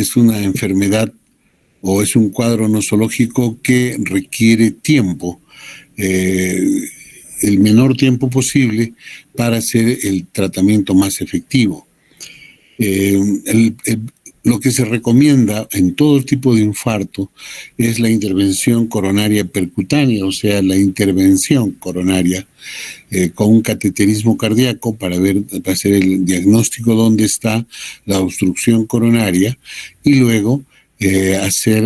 es una enfermedad o es un cuadro nosológico que requiere tiempo, el menor tiempo posible para hacer el tratamiento más efectivo. Lo que se recomienda en todo tipo de infarto es la intervención coronaria percutánea, o sea, la intervención coronaria con un cateterismo cardíaco para hacer el diagnóstico dónde está la obstrucción coronaria y luego hacer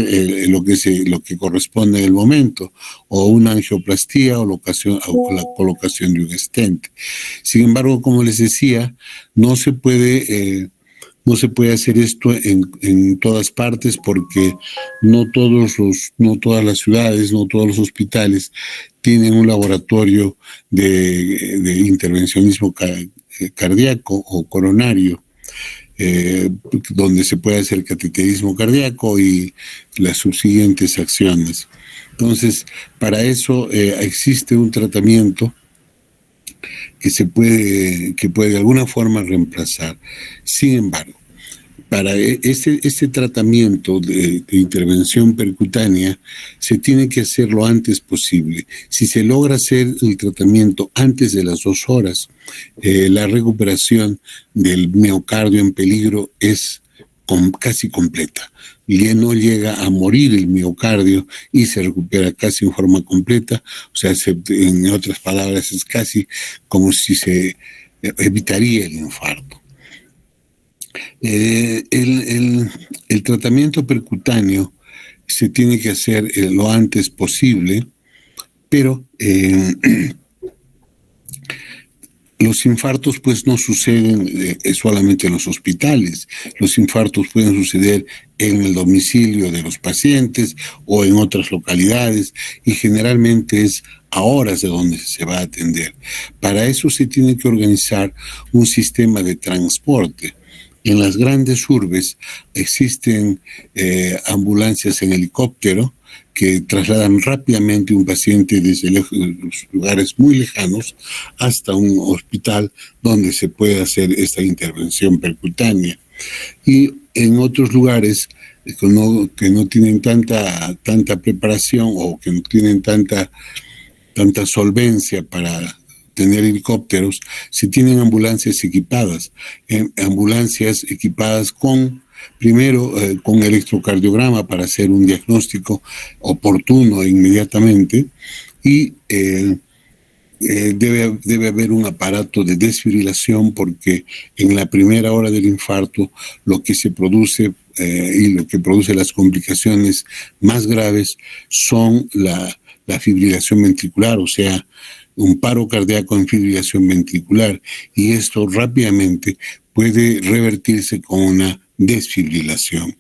lo que corresponde en el momento, o una angioplastía o la colocación de un stent. Sin embargo, como les decía, no se puede hacer esto en todas partes porque no todas las ciudades, no todos los hospitales tienen un laboratorio de intervencionismo cardíaco o coronario, donde se puede hacer cateterismo cardíaco y las subsiguientes acciones. Entonces, para eso existe un tratamiento que puede de alguna forma reemplazar. Sin embargo, para este tratamiento de intervención percutánea se tiene que hacer lo antes posible. Si se logra hacer el tratamiento antes de las 2 horas, la recuperación del miocardio en peligro es casi completa. No llega a morir el miocardio y se recupera casi en forma completa. O sea, en otras palabras, es casi como si se evitaría el infarto. El tratamiento percutáneo se tiene que hacer lo antes posible, pero los infartos pues no suceden solamente en los hospitales. Los infartos pueden suceder en el domicilio de los pacientes o en otras localidades y generalmente es a horas de donde se va a atender. Para eso se tiene que organizar un sistema de transporte. En las grandes urbes existen ambulancias en helicóptero que trasladan rápidamente un paciente desde los lugares muy lejanos hasta un hospital donde se puede hacer esta intervención percutánea. Y en otros lugares que no tienen tanta preparación o que no tienen tanta solvencia para tener helicópteros, se tienen ambulancias equipadas primero con electrocardiograma para hacer un diagnóstico oportuno e inmediatamente, y debe haber un aparato de desfibrilación porque en la primera hora del infarto lo que se produce y lo que produce las complicaciones más graves son la fibrilación ventricular, o sea, un paro cardíaco en fibrilación ventricular, y esto rápidamente puede revertirse con una desfibrilación.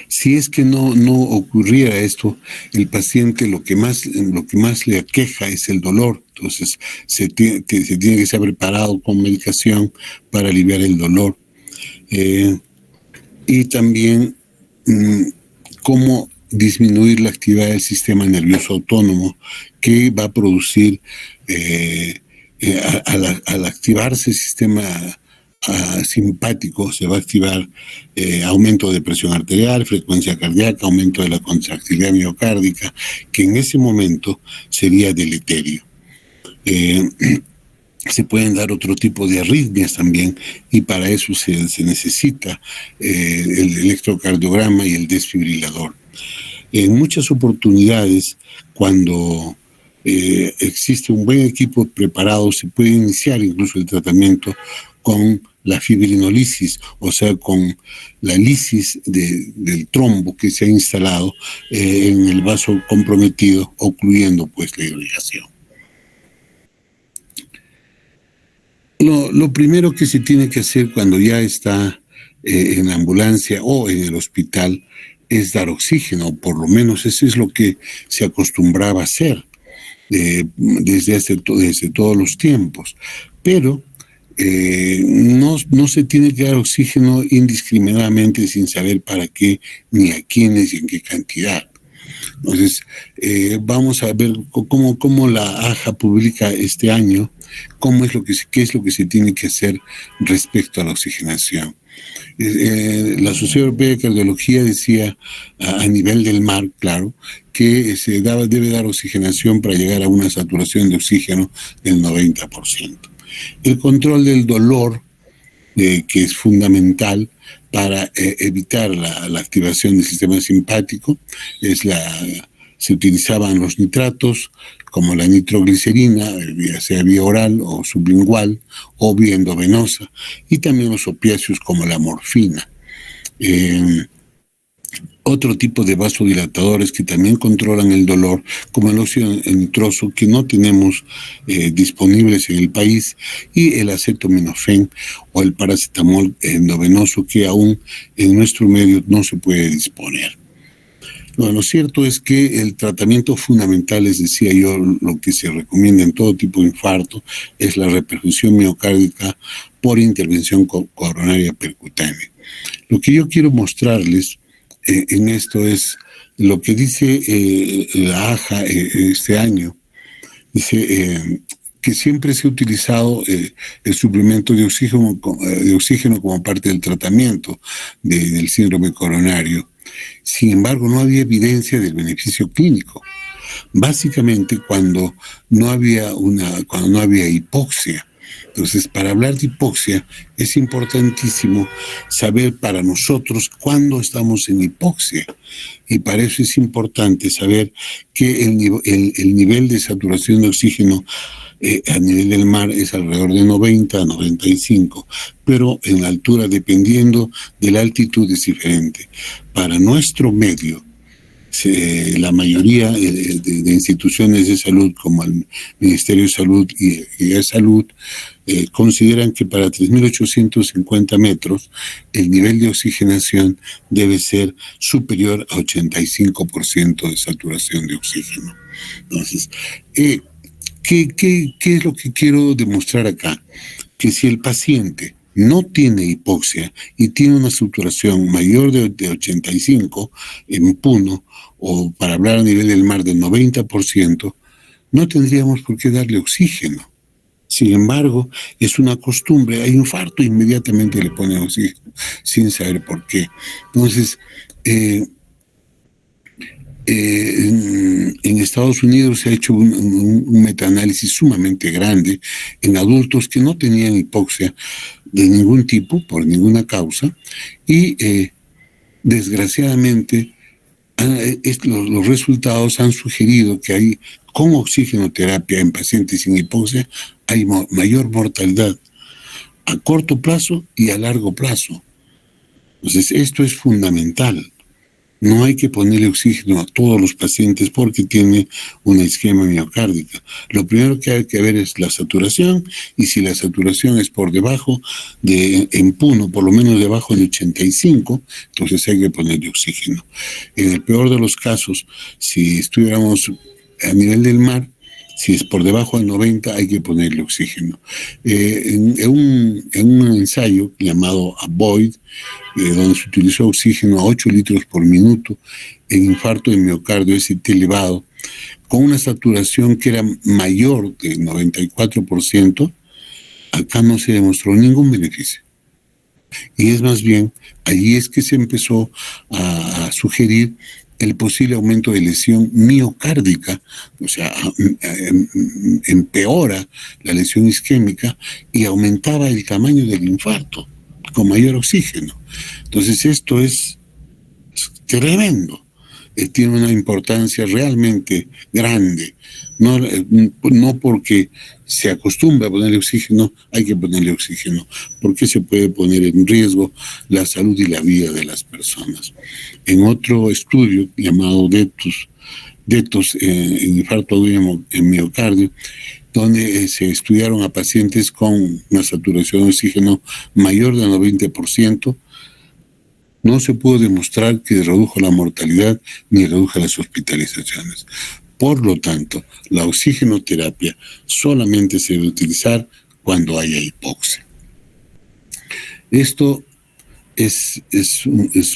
Si es que no ocurriera esto, el paciente lo que más le aqueja es el dolor. Entonces se tiene que estar preparado con medicación para aliviar el dolor. Y también cómo disminuir la actividad del sistema nervioso autónomo, que va a producir, al activarse el sistema simpático, se va a activar aumento de presión arterial, frecuencia cardíaca, aumento de la contractilidad miocárdica, que en ese momento sería deleterio. Se pueden dar otro tipo de arritmias también, y para eso se necesita el electrocardiograma y el desfibrilador. En muchas oportunidades, cuando existe un buen equipo preparado, se puede iniciar incluso el tratamiento con la fibrinolisis, o sea, con la lisis del trombo que se ha instalado en el vaso comprometido, ocluyendo pues la irrigación. Lo primero que se tiene que hacer cuando ya está en la ambulancia o en el hospital es dar oxígeno, por lo menos eso es lo que se acostumbraba a hacer desde todos los tiempos. Pero no se tiene que dar oxígeno indiscriminadamente sin saber para qué, ni a quiénes y en qué cantidad. Entonces, vamos a ver cómo la AJA publica este año qué es lo que se tiene que hacer respecto a la oxigenación. La Sociedad Europea de Cardiología decía, a nivel del mar, claro, que debe dar oxigenación para llegar a una saturación de oxígeno del 90%. El control del dolor, que es fundamental para evitar la activación del sistema simpático, se utilizaban los nitratos, como la nitroglicerina, ya sea vía oral o sublingual, o vía endovenosa, y también los opiáceos como la morfina. Otro tipo de vasodilatadores que también controlan el dolor, como el óxido nitroso, que no tenemos disponibles en el país, y el acetaminofén o el paracetamol endovenoso, que aún en nuestro medio no se puede disponer. Bueno, lo cierto es que el tratamiento fundamental, les decía yo, lo que se recomienda en todo tipo de infarto, es la reperfusión miocárdica por intervención coronaria percutánea. Lo que yo quiero mostrarles en esto es lo que dice la AJA este año. Dice que siempre se ha utilizado el suplemento de oxígeno como parte del tratamiento del síndrome coronario. Sin embargo, no había evidencia del beneficio clínico. Básicamente cuando no había hipoxia. Entonces, para hablar de hipoxia es importantísimo saber para nosotros cuándo estamos en hipoxia. Y para eso es importante saber que el nivel de saturación de oxígeno a nivel del mar es alrededor de 90 a 95, pero en la altura, dependiendo de la altitud, es diferente. Para nuestro medio, la mayoría de instituciones de salud, como el Ministerio de Salud y de Salud, consideran que para 3.850 metros el nivel de oxigenación debe ser superior a 85% de saturación de oxígeno. Entonces, ¿qué es lo que quiero demostrar acá? Que si el paciente no tiene hipoxia y tiene una saturación mayor de 85 en Puno, o para hablar a nivel del mar del 90%, no tendríamos por qué darle oxígeno. Sin embargo, es una costumbre, hay infarto, inmediatamente le ponen oxígeno, sin saber por qué. Entonces, en Estados Unidos se ha hecho un metaanálisis sumamente grande en adultos que no tenían hipoxia de ningún tipo, por ninguna causa, y desgraciadamente los resultados han sugerido que con oxigenoterapia en pacientes sin hipoxia hay mayor mortalidad a corto plazo y a largo plazo. Entonces, esto es fundamental. No hay que ponerle oxígeno a todos los pacientes porque tiene una isquemia miocárdica. Lo primero que hay que ver es la saturación, y si la saturación es por debajo en Puno, por lo menos debajo de 85, entonces hay que ponerle oxígeno. En el peor de los casos, si estuviéramos a nivel del mar, si es por debajo del 90, hay que ponerle oxígeno. En un ensayo llamado AVOID, donde se utilizó oxígeno a 8 litros por minuto en infarto de miocardio ST elevado, con una saturación que era mayor del 94%, acá no se demostró ningún beneficio. Y es más bien, allí es que se empezó a sugerir el posible aumento de lesión miocárdica, o sea, empeora la lesión isquémica y aumentaba el tamaño del infarto con mayor oxígeno. Entonces esto es tremendo, tiene una importancia realmente grande. No porque se acostumbra a ponerle oxígeno, hay que ponerle oxígeno, porque se puede poner en riesgo la salud y la vida de las personas. En otro estudio llamado DETOS en infarto agudo en miocardio, donde se estudiaron a pacientes con una saturación de oxígeno mayor del 90%, no se pudo demostrar que redujo la mortalidad ni redujo las hospitalizaciones. Por lo tanto, la oxigenoterapia solamente se debe utilizar cuando haya hipoxia. Esto es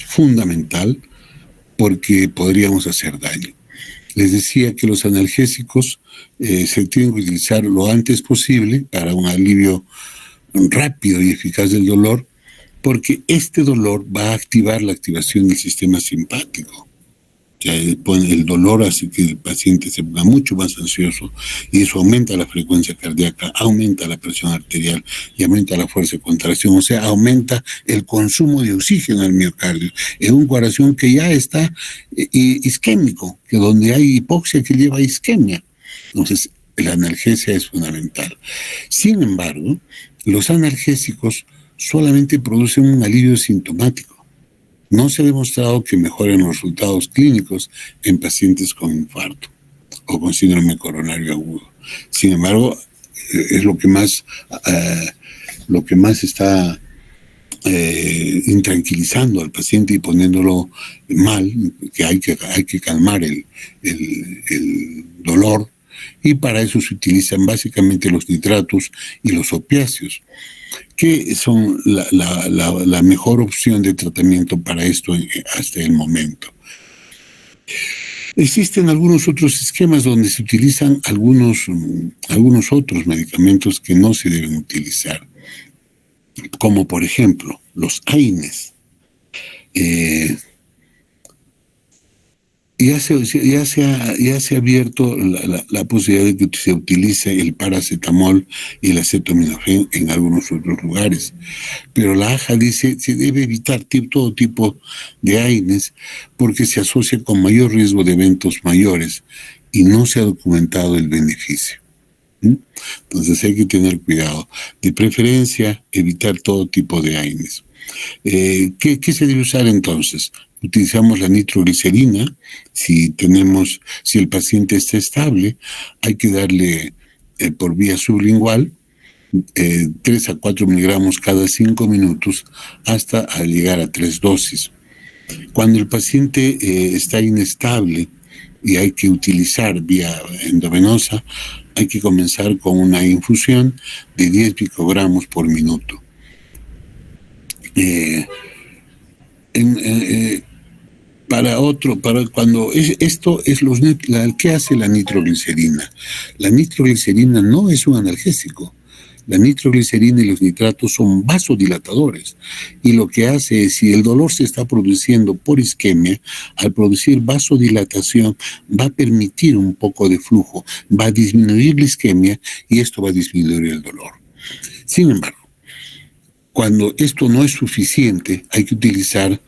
fundamental porque podríamos hacer daño. Les decía que los analgésicos se tienen que utilizar lo antes posible para un alivio rápido y eficaz del dolor, porque este dolor va a activar la activación del sistema simpático. El dolor hace que el paciente se ponga mucho más ansioso y eso aumenta la frecuencia cardíaca, aumenta la presión arterial y aumenta la fuerza de contracción, o sea, aumenta el consumo de oxígeno al miocardio en un corazón que ya está isquémico, que donde hay hipoxia que lleva a isquemia. Entonces, la analgesia es fundamental. Sin embargo, los analgésicos solamente producen un alivio sintomático. No se ha demostrado que mejoren los resultados clínicos en pacientes con infarto o con síndrome coronario agudo. Sin embargo, es lo que más está intranquilizando al paciente y poniéndolo mal, que hay que calmar el dolor, y para eso se utilizan básicamente los nitratos y los opiáceos, que son la mejor opción de tratamiento para esto hasta el momento. Existen algunos otros esquemas donde se utilizan algunos otros medicamentos que no se deben utilizar, como por ejemplo los AINES. Ya se ha abierto la posibilidad de que se utilice el paracetamol y el acetaminofén en algunos otros lugares. Pero la AJA dice que se debe evitar todo tipo de AINES porque se asocia con mayor riesgo de eventos mayores y no se ha documentado el beneficio. Entonces hay que tener cuidado. De preferencia, evitar todo tipo de AINES. ¿Qué se debe usar entonces? Utilizamos la nitroglicerina. Si el paciente está estable, hay que darle por vía sublingual 3 a 4 miligramos cada 5 minutos hasta llegar a 3 dosis. Cuando el paciente está inestable y hay que utilizar vía endovenosa, hay que comenzar con una infusión de 10 picogramos por minuto. ¿Qué hace la nitroglicerina? La nitroglicerina no es un analgésico. La nitroglicerina y los nitratos son vasodilatadores, y lo que hace es, si el dolor se está produciendo por isquemia, al producir vasodilatación va a permitir un poco de flujo, va a disminuir la isquemia y esto va a disminuir el dolor. Sin embargo, cuando esto no es suficiente, hay que utilizar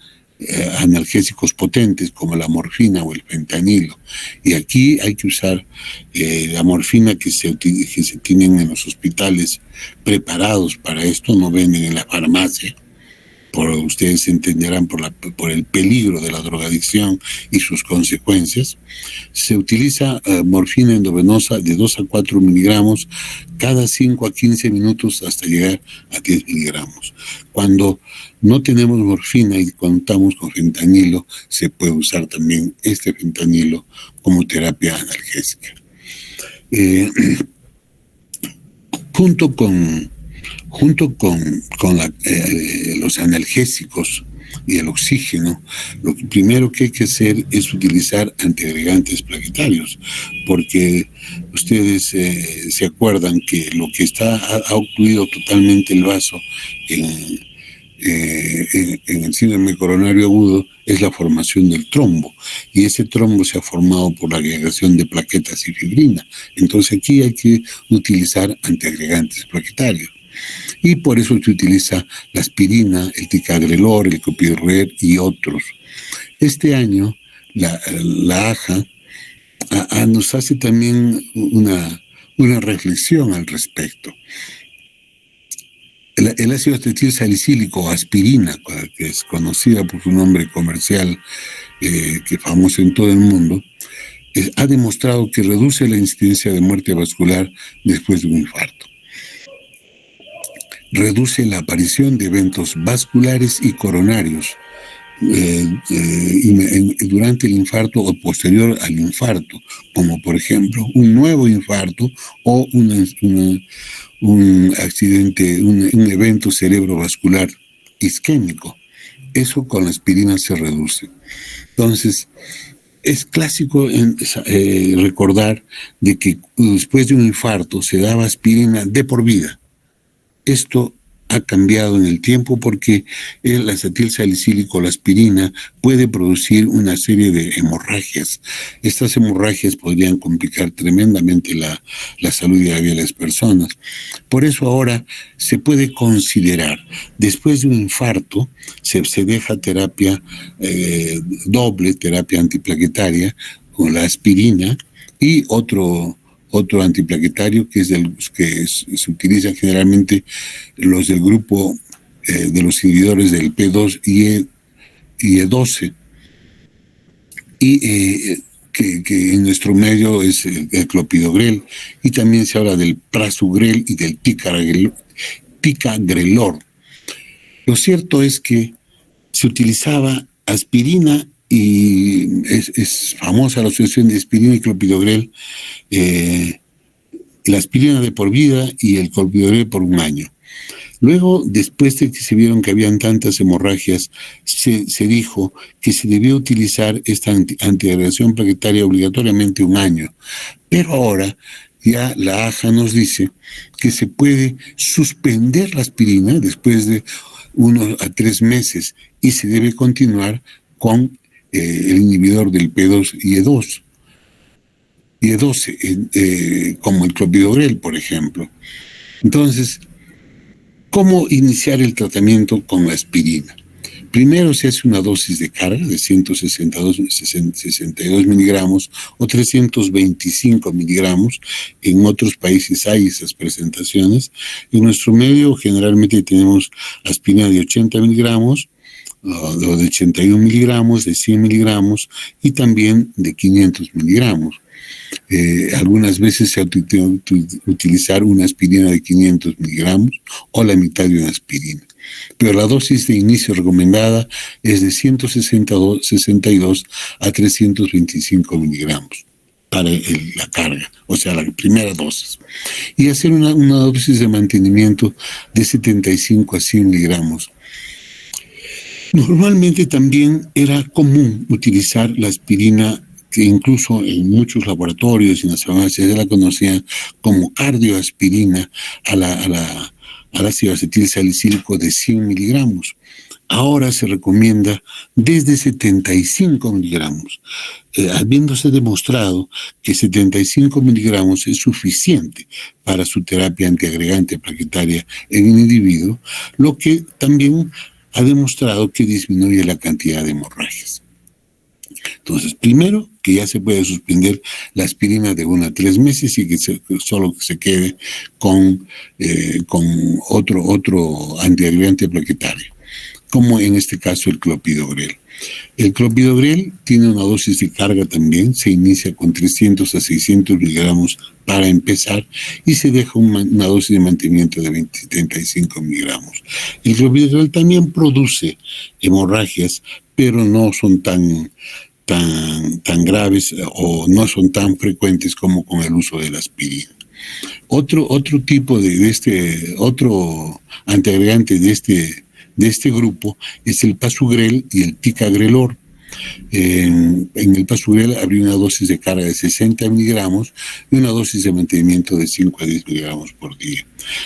analgésicos potentes como la morfina o el fentanilo. Y aquí hay que usar la morfina que se tienen en los hospitales preparados para esto, no venden en la farmacia. Ustedes entenderán por el peligro de la drogadicción y sus consecuencias. Se utiliza morfina endovenosa de 2 a 4 miligramos cada 5 a 15 minutos hasta llegar a 10 miligramos. Cuando no tenemos morfina y contamos con fentanilo, se puede usar también este fentanilo como terapia analgésica. Junto con los analgésicos y el oxígeno, lo primero que hay que hacer es utilizar antiagregantes plaquetarios, porque ustedes se acuerdan que lo que ha ocluido totalmente el vaso en el síndrome coronario agudo es la formación del trombo, y ese trombo se ha formado por la agregación de plaquetas y fibrina. Entonces aquí hay que utilizar antiagregantes plaquetarios. Y por eso se utiliza la aspirina, el ticagrelor, el clopidogrel y otros. Este año la AJA nos hace también una reflexión al respecto. El ácido acetilsalicílico o aspirina, que es conocida por su nombre comercial, que es famoso en todo el mundo, ha demostrado que reduce la incidencia de muerte vascular después de un infarto. Reduce la aparición de eventos vasculares y coronarios durante el infarto o posterior al infarto, como por ejemplo un nuevo infarto o un accidente, un evento cerebrovascular isquémico. Eso con la aspirina se reduce. Entonces, es clásico recordar de que después de un infarto se daba aspirina de por vida. Esto ha cambiado en el tiempo porque el acetilsalicílico, la aspirina, puede producir una serie de hemorragias. Estas hemorragias podrían complicar tremendamente la salud diaria de las personas. Por eso ahora se puede considerar, después de un infarto, se deja terapia doble, terapia antiplaquetaria, con la aspirina y otro antiplaquetario que se utiliza generalmente los del grupo de los inhibidores del P2 y E12 que en nuestro medio es el clopidogrel, y también se habla del prasugrel y del ticagrelor. Lo cierto es que se utilizaba aspirina y es famosa la asociación de aspirina y clopidogrel, la aspirina de por vida y el clopidogrel por un año. Luego, después de que se vieron que habían tantas hemorragias, se dijo que se debía utilizar esta antiagregación plaquetaria obligatoriamente un año. Pero ahora ya la AJA nos dice que se puede suspender la aspirina después de 1 a 3 meses y se debe continuar con el inhibidor del P2 y E12, como el clopidogrel, por ejemplo. Entonces, ¿cómo iniciar el tratamiento con la aspirina? Primero se hace una dosis de carga de 162 miligramos o 325 miligramos. En otros países hay esas presentaciones. En nuestro medio generalmente tenemos aspirina de 80 miligramos, o de 81 miligramos, de 100 miligramos y también de 500 miligramos. Algunas veces se ha utilizar una aspirina de 500 miligramos o la mitad de una aspirina. Pero la dosis de inicio recomendada es de 162 a 325 miligramos para la carga, o sea, la primera dosis. Y hacer una dosis de mantenimiento de 75 a 100 miligramos. Normalmente también era común utilizar la aspirina, que incluso en muchos laboratorios y en las farmacias se la conocían como cardioaspirina al ácido acetilsalicílico de 100 miligramos. Ahora se recomienda desde 75 miligramos, habiéndose demostrado que 75 miligramos es suficiente para su terapia antiagregante plaquetaria en el individuo, lo que también ha demostrado que disminuye la cantidad de hemorragias. Entonces, primero, que ya se puede suspender la aspirina de 1 a 3 meses y que solo se quede con otro antiagregante plaquetario, como en este caso el clopidogrel. El clopidogrel tiene una dosis de carga también, se inicia con 300 a 600 miligramos para empezar y se deja una dosis de mantenimiento de 75 miligramos. El clopidogrel también produce hemorragias, pero no son tan graves o no son tan frecuentes como con el uso de la aspirina. Otro tipo otro antiagregante de este grupo es el pasugrel y el ticagrelor. En el pasugrel habría una dosis de carga de 60 miligramos y una dosis de mantenimiento de 5 a 10 miligramos por día.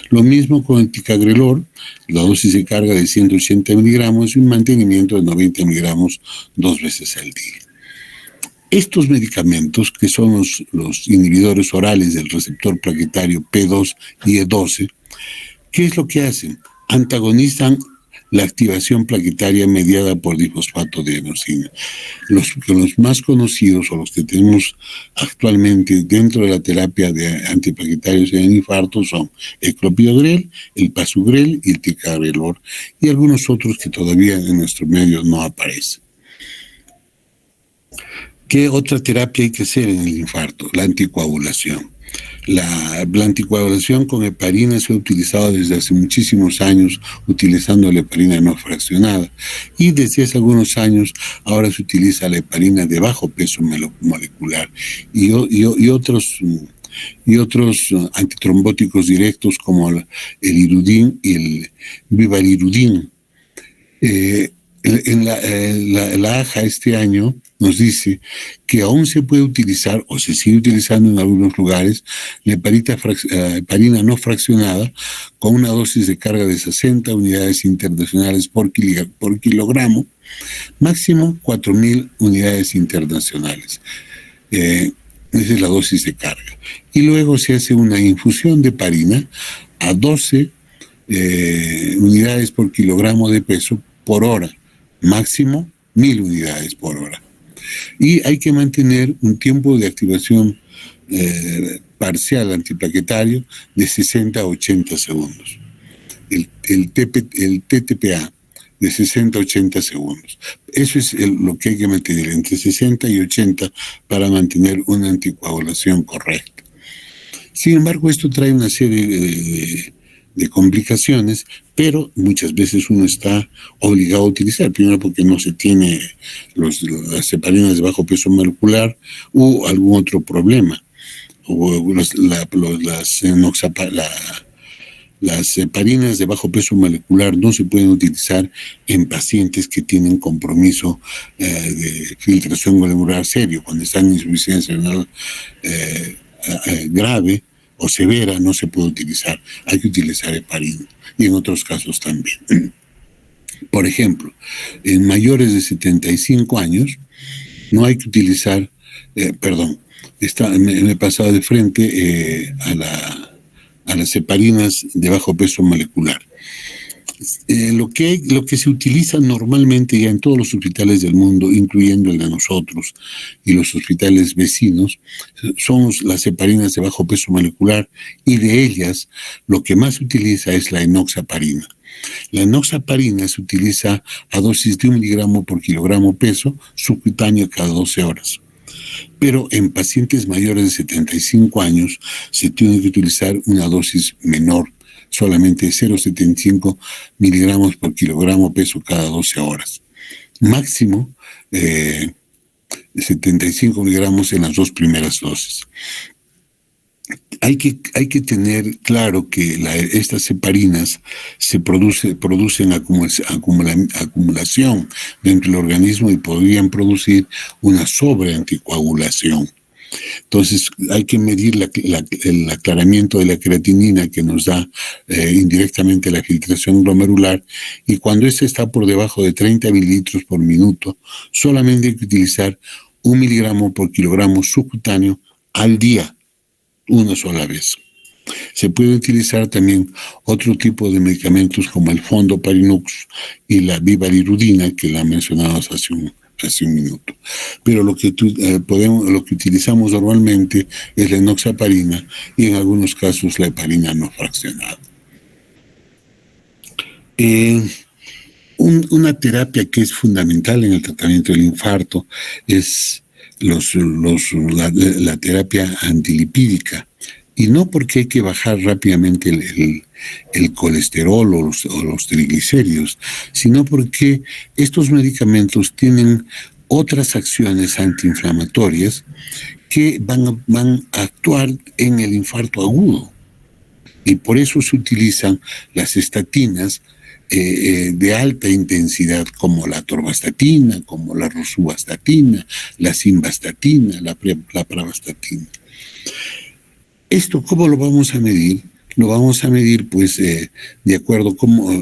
Lo mismo con el ticagrelor, la dosis de carga de 180 miligramos y un mantenimiento de 90 miligramos 2 veces al día. Estos medicamentos, que son los inhibidores orales del receptor plaquetario P2 y E12, ¿qué es lo que hacen? Antagonizan la activación plaquetaria mediada por difosfato de adenosina. Los más conocidos o los que tenemos actualmente dentro de la terapia de antiplaquetarios en infarto son el clopidogrel, el pasugrel y el ticagrelor, y algunos otros que todavía en nuestro medio no aparecen. ¿Qué otra terapia hay que hacer en el infarto? La anticoagulación. La anticoagulación con heparina se ha utilizado desde hace muchísimos años, utilizando la heparina no fraccionada. Y desde hace algunos años ahora se utiliza la heparina de bajo peso molecular y otros antitrombóticos directos como el irudín y el vivarirudín. la AJA este año nos dice que aún se puede utilizar, o se sigue utilizando en algunos lugares, la heparina no fraccionada con una dosis de carga de 60 unidades internacionales por kilogramo, máximo 4.000 unidades internacionales. Esa es la dosis de carga. Y luego se hace una infusión de heparina a 12 unidades por kilogramo de peso por hora, máximo 1.000 unidades por hora. Y hay que mantener un tiempo de activación parcial antiplaquetario de 60 a 80 segundos. El TTPA de 60 a 80 segundos. Eso es lo que hay que mantener, entre 60 y 80 para mantener una anticoagulación correcta. Sin embargo, esto trae una serie de complicaciones, pero muchas veces uno está obligado a utilizar, primero porque no se tiene las heparinas de bajo peso molecular u algún otro problema, o las heparinas de bajo peso molecular no se pueden utilizar en pacientes que tienen compromiso de filtración glomerular serio, cuando están en insuficiencia renal grave o severa, no se puede utilizar. Hay que utilizar heparina, y en otros casos también. Por ejemplo, en mayores de 75 años no hay que utilizar, me he pasado de frente a las heparinas de bajo peso molecular. Lo que se utiliza normalmente ya en todos los hospitales del mundo, incluyendo el de nosotros y los hospitales vecinos, son las heparinas de bajo peso molecular, y de ellas lo que más se utiliza es la enoxaparina. La enoxaparina se utiliza a dosis de 1 miligramo por kilogramo peso subcutáneo cada 12 horas. Pero en pacientes mayores de 75 años se tiene que utilizar una dosis menor, solamente 0,75 miligramos por kilogramo peso cada 12 horas. Máximo 75 miligramos en las 2 primeras dosis. Hay que tener claro que estas heparinas se producen acumulación dentro del organismo y podrían producir una sobreanticoagulación. Entonces hay que medir el aclaramiento de la creatinina que nos da indirectamente la filtración glomerular, y cuando esta está por debajo de 30 mililitros por minuto, solamente hay que utilizar 1 miligramo por kilogramo subcutáneo al día, una sola vez. Se puede utilizar también otro tipo de medicamentos como el Fondoparinux y la Vivarirudina, que la mencionamos hace un minuto. Pero lo que utilizamos normalmente es la enoxaparina y en algunos casos la heparina no fraccionada. Una terapia que es fundamental en el tratamiento del infarto es la terapia antilipídica, y no porque hay que bajar rápidamente el colesterol o los triglicéridos, sino porque estos medicamentos tienen otras acciones antiinflamatorias que van a actuar en el infarto agudo, y por eso se utilizan las estatinas de alta intensidad, como la atorvastatina, como la rosuvastatina, la simvastatina, la pravastatina. ¿Esto cómo lo vamos a medir? Lo vamos a medir pues de acuerdo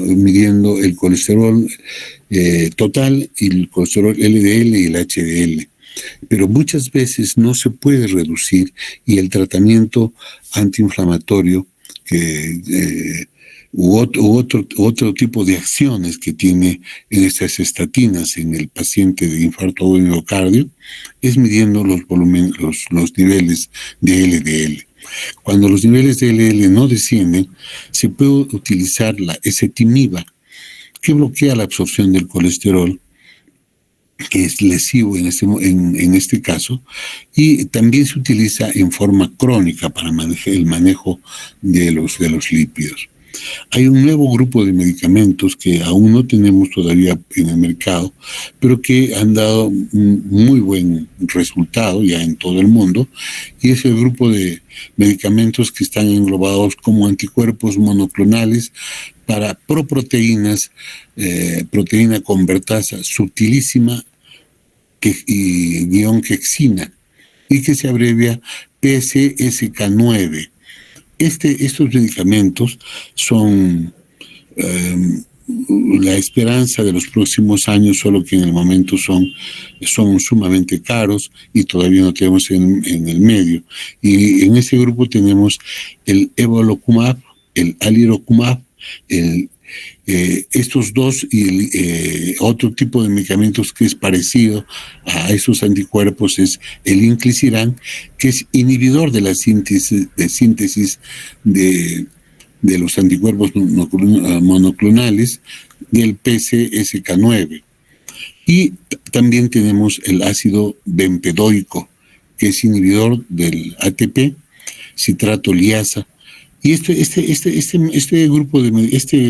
midiendo el colesterol total y el colesterol LDL y el HDL. Pero muchas veces no se puede reducir, y el tratamiento antiinflamatorio u otro tipo de acciones que tiene en estas estatinas en el paciente de infarto agudo de miocardio es midiendo los niveles de LDL. Cuando los niveles de LDL no descienden, se puede utilizar la ezetimiba, que bloquea la absorción del colesterol, que es lesivo en este caso, y también se utiliza en forma crónica para el manejo de los lípidos. Hay un nuevo grupo de medicamentos que aún no tenemos todavía en el mercado, pero que han dado un muy buen resultado ya en todo el mundo, y es el grupo de medicamentos que están englobados como anticuerpos monoclonales para proproteínas, proteína convertasa subtilísima y guión quexina, y que se abrevia PCSK9. Estos medicamentos son la esperanza de los próximos años, solo que en el momento son sumamente caros y todavía no tenemos en el medio. Y en ese grupo tenemos el evolocumab, el alirocumab, estos dos y otro tipo de medicamentos que es parecido a esos anticuerpos es el inclisiran, que es inhibidor de la síntesis de los anticuerpos monoclonales del PCSK9. Y también tenemos el ácido bempedoico, que es inhibidor del ATP, citrato liasa. Y este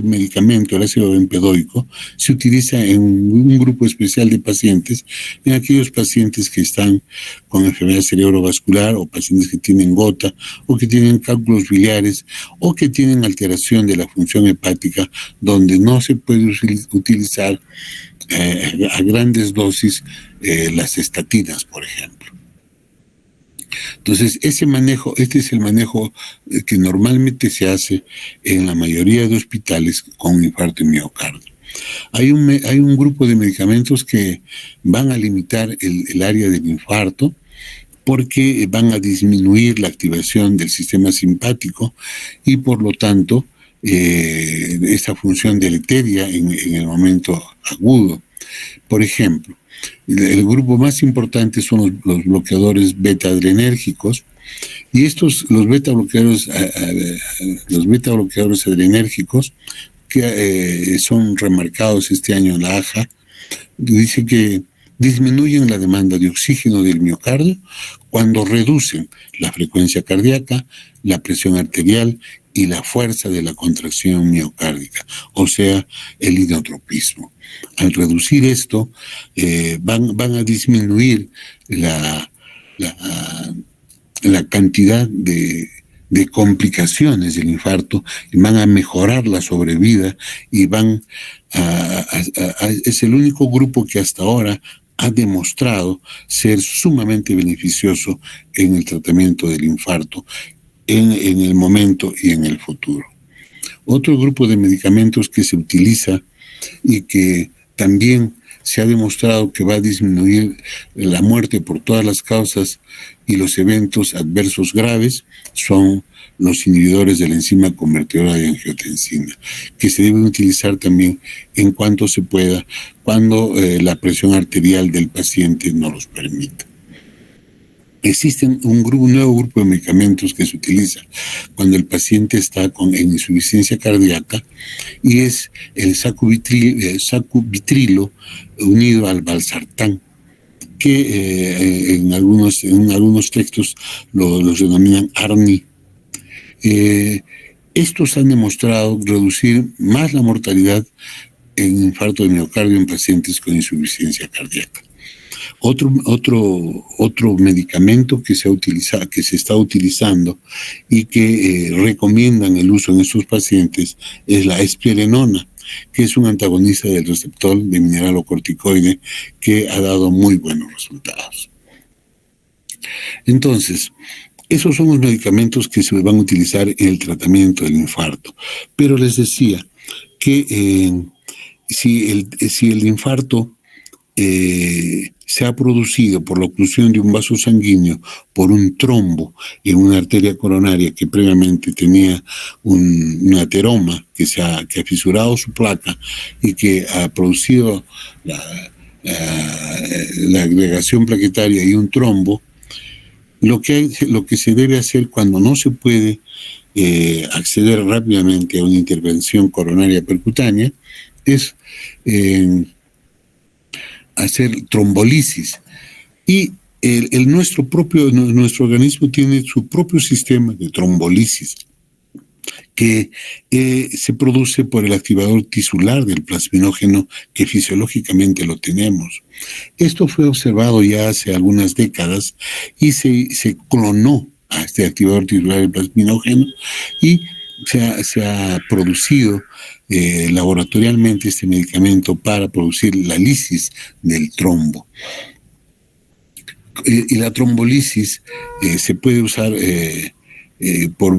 medicamento, el ácido bempedoico, se utiliza en un grupo especial de pacientes, en aquellos pacientes que están con enfermedad cerebrovascular o pacientes que tienen gota o que tienen cálculos biliares o que tienen alteración de la función hepática, donde no se puede utilizar a grandes dosis las estatinas, por ejemplo. Entonces, este es el manejo que normalmente se hace en la mayoría de hospitales con infarto y miocardio. Hay un grupo de medicamentos que van a limitar el área del infarto porque van a disminuir la activación del sistema simpático y por lo tanto esta función deleteria en el momento agudo. Por ejemplo, el grupo más importante son los bloqueadores beta-adrenérgicos, y los beta bloqueadores adrenérgicos que son remarcados este año en la AJA, dice que disminuyen la demanda de oxígeno del miocardio cuando reducen la frecuencia cardíaca, la presión arterial y la fuerza de la contracción miocárdica, o sea, el inotropismo. Al reducir esto, van a disminuir la cantidad de complicaciones del infarto, y van a mejorar la sobrevida y es el único grupo que hasta ahora ha demostrado ser sumamente beneficioso en el tratamiento del infarto en el momento y en el futuro. Otro grupo de medicamentos que se utiliza y que también se ha demostrado que va a disminuir la muerte por todas las causas y los eventos adversos graves son los inhibidores de la enzima convertidora de angiotensina, que se deben utilizar también en cuanto se pueda, cuando la presión arterial del paciente no los permita. Existe un nuevo grupo de medicamentos que se utiliza cuando el paciente está en insuficiencia cardíaca, y es el sacubitrilo unido al valsartán, que en algunos textos los denominan ARNI. Estos han demostrado reducir más la mortalidad en infarto de miocardio en pacientes con insuficiencia cardíaca. Otro medicamento que se está utilizando y que recomiendan el uso en estos pacientes es la espirenona, que es un antagonista del receptor de mineralocorticoide que ha dado muy buenos resultados. Entonces, esos son los medicamentos que se van a utilizar en el tratamiento del infarto. Pero les decía que si el infarto se ha producido por la oclusión de un vaso sanguíneo por un trombo en una arteria coronaria que previamente tenía un ateroma que ha fisurado su placa y que ha producido la agregación plaquetaria y un trombo, lo que se debe hacer cuando no se puede acceder rápidamente a una intervención coronaria percutánea es hacer trombolisis. Y nuestro organismo tiene su propio sistema de trombolisis que se produce por el activador tisular del plasminógeno, que fisiológicamente lo tenemos. Esto fue observado ya hace algunas décadas y se clonó a este activador tisular del plasminógeno, y se ha producido laboratorialmente este medicamento para producir la lisis del trombo. Y la trombolisis se puede usar por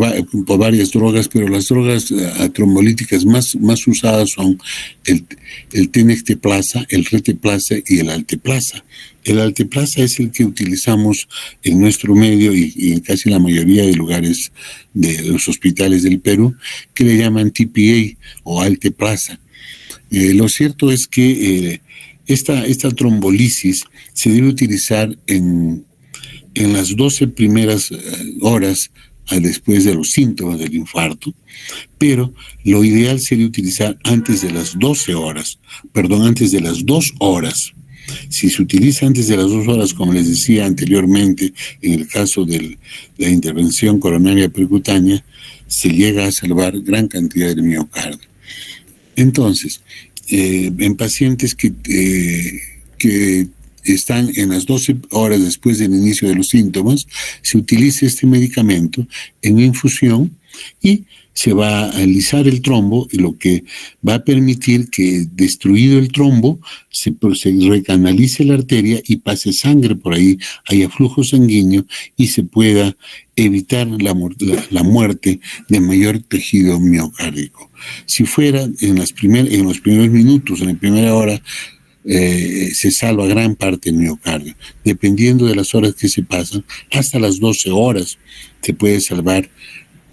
varias drogas, pero las drogas trombolíticas más usadas son el tenecteplasa, el reteplasa y el alteplasa. El alteplasa es el que utilizamos en nuestro medio y en casi la mayoría de lugares de los hospitales del Perú, que le llaman TPA o alteplasa. Lo cierto es que esta trombolisis se debe utilizar en las 12 primeras horas después de los síntomas del infarto, pero lo ideal sería utilizar antes de las 2 horas. Si se utiliza antes de las 2 horas, como les decía anteriormente, en el caso de la intervención coronaria percutánea, se llega a salvar gran cantidad de miocardio. Entonces, en pacientes que están en las 12 horas después del inicio de los síntomas, se utiliza este medicamento en infusión y se va a alisar el trombo, lo que va a permitir que, destruido el trombo, se recanalice la arteria y pase sangre por ahí, haya flujo sanguíneo y se pueda evitar la muerte de mayor tejido miocárdico. Si fuera en los primeros minutos, en la primera hora, se salva gran parte del miocardio. Dependiendo de las horas que se pasan, hasta las 12 horas se puede salvar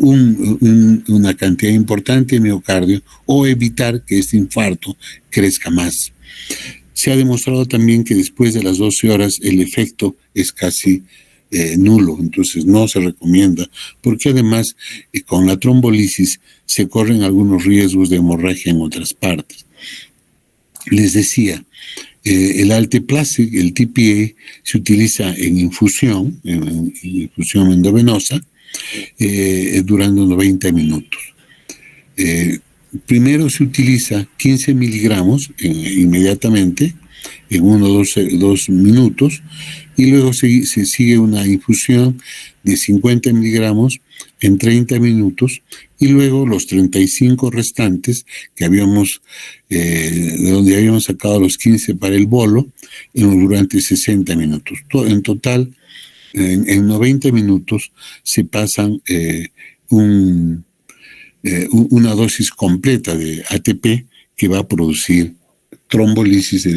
una cantidad importante de miocardio o evitar que este infarto crezca más. Se ha demostrado también que después de las 12 horas el efecto es casi nulo, entonces no se recomienda, porque además con la trombolisis se corren algunos riesgos de hemorragia en otras partes. Les decía, el alteplasa, el TPA, se utiliza en infusión, en infusión endovenosa, durando 90 minutos. Primero se utiliza 15 miligramos inmediatamente, en 1 o 2 minutos, y luego se sigue una infusión de 50 miligramos en 30 minutos, y luego los 35 restantes que de donde habíamos sacado los 15 para el bolo, durante 60 minutos. En total, en 90 minutos se pasan una dosis completa de ATP que va a producir trombolisis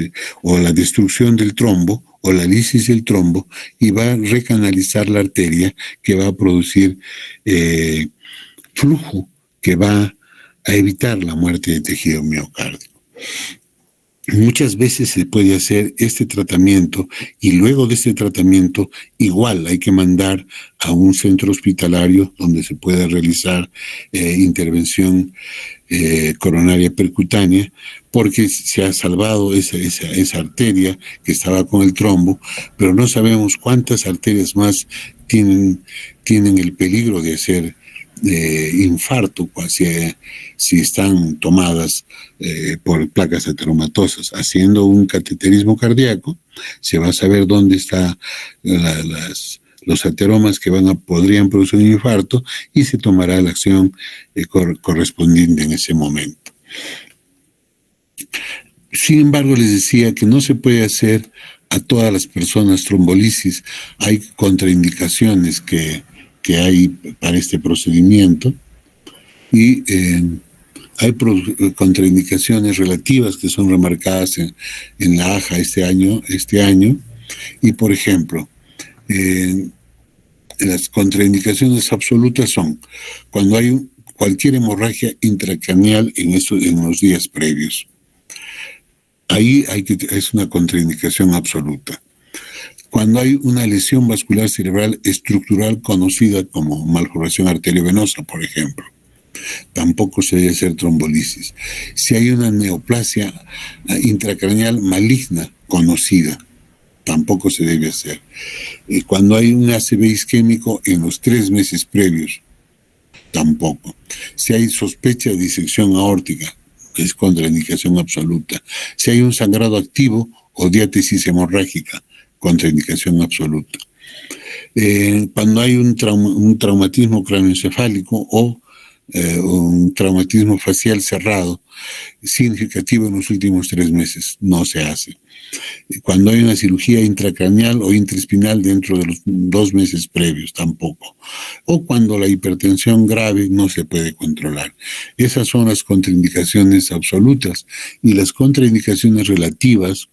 o la destrucción del trombo o la lisis del trombo, y va a recanalizar la arteria, que va a producir flujo que va a evitar la muerte de tejido miocárdico. Muchas veces se puede hacer este tratamiento y luego de este tratamiento igual hay que mandar a un centro hospitalario donde se pueda realizar intervención coronaria percutánea, porque se ha salvado esa arteria que estaba con el trombo, pero no sabemos cuántas arterias más tienen el peligro de hacer infarto si están tomadas por placas ateromatosas. Haciendo un cateterismo cardíaco se va a saber dónde están los ateromas que podrían producir un infarto, y se tomará la acción correspondiente en ese momento. Sin embargo, les decía que no se puede hacer a todas las personas trombolisis. Hay contraindicaciones que hay para este procedimiento, y hay contraindicaciones relativas que son remarcadas en la AJA este año, y por ejemplo, las contraindicaciones absolutas son cuando hay cualquier hemorragia intracraneal en los días previos. Ahí es una contraindicación absoluta. Cuando hay una lesión vascular cerebral estructural conocida como malformación arteriovenosa, por ejemplo, tampoco se debe hacer trombolisis. Si hay una neoplasia intracraneal maligna conocida, tampoco se debe hacer. Cuando hay un ACV isquémico en los 3 meses previos, tampoco. Si hay sospecha de disección aórtica, es contraindicación absoluta. Si hay un sangrado activo o diátesis hemorrágica, contraindicación absoluta. Cuando hay un traumatismo cráneoencefálico o un traumatismo facial cerrado significativo en los últimos 3 meses. No se hace. Cuando hay una cirugía intracraneal o intraespinal dentro de los 2 meses previos, tampoco. O cuando la hipertensión grave no se puede controlar. Esas son las contraindicaciones absolutas. Y las contraindicaciones relativas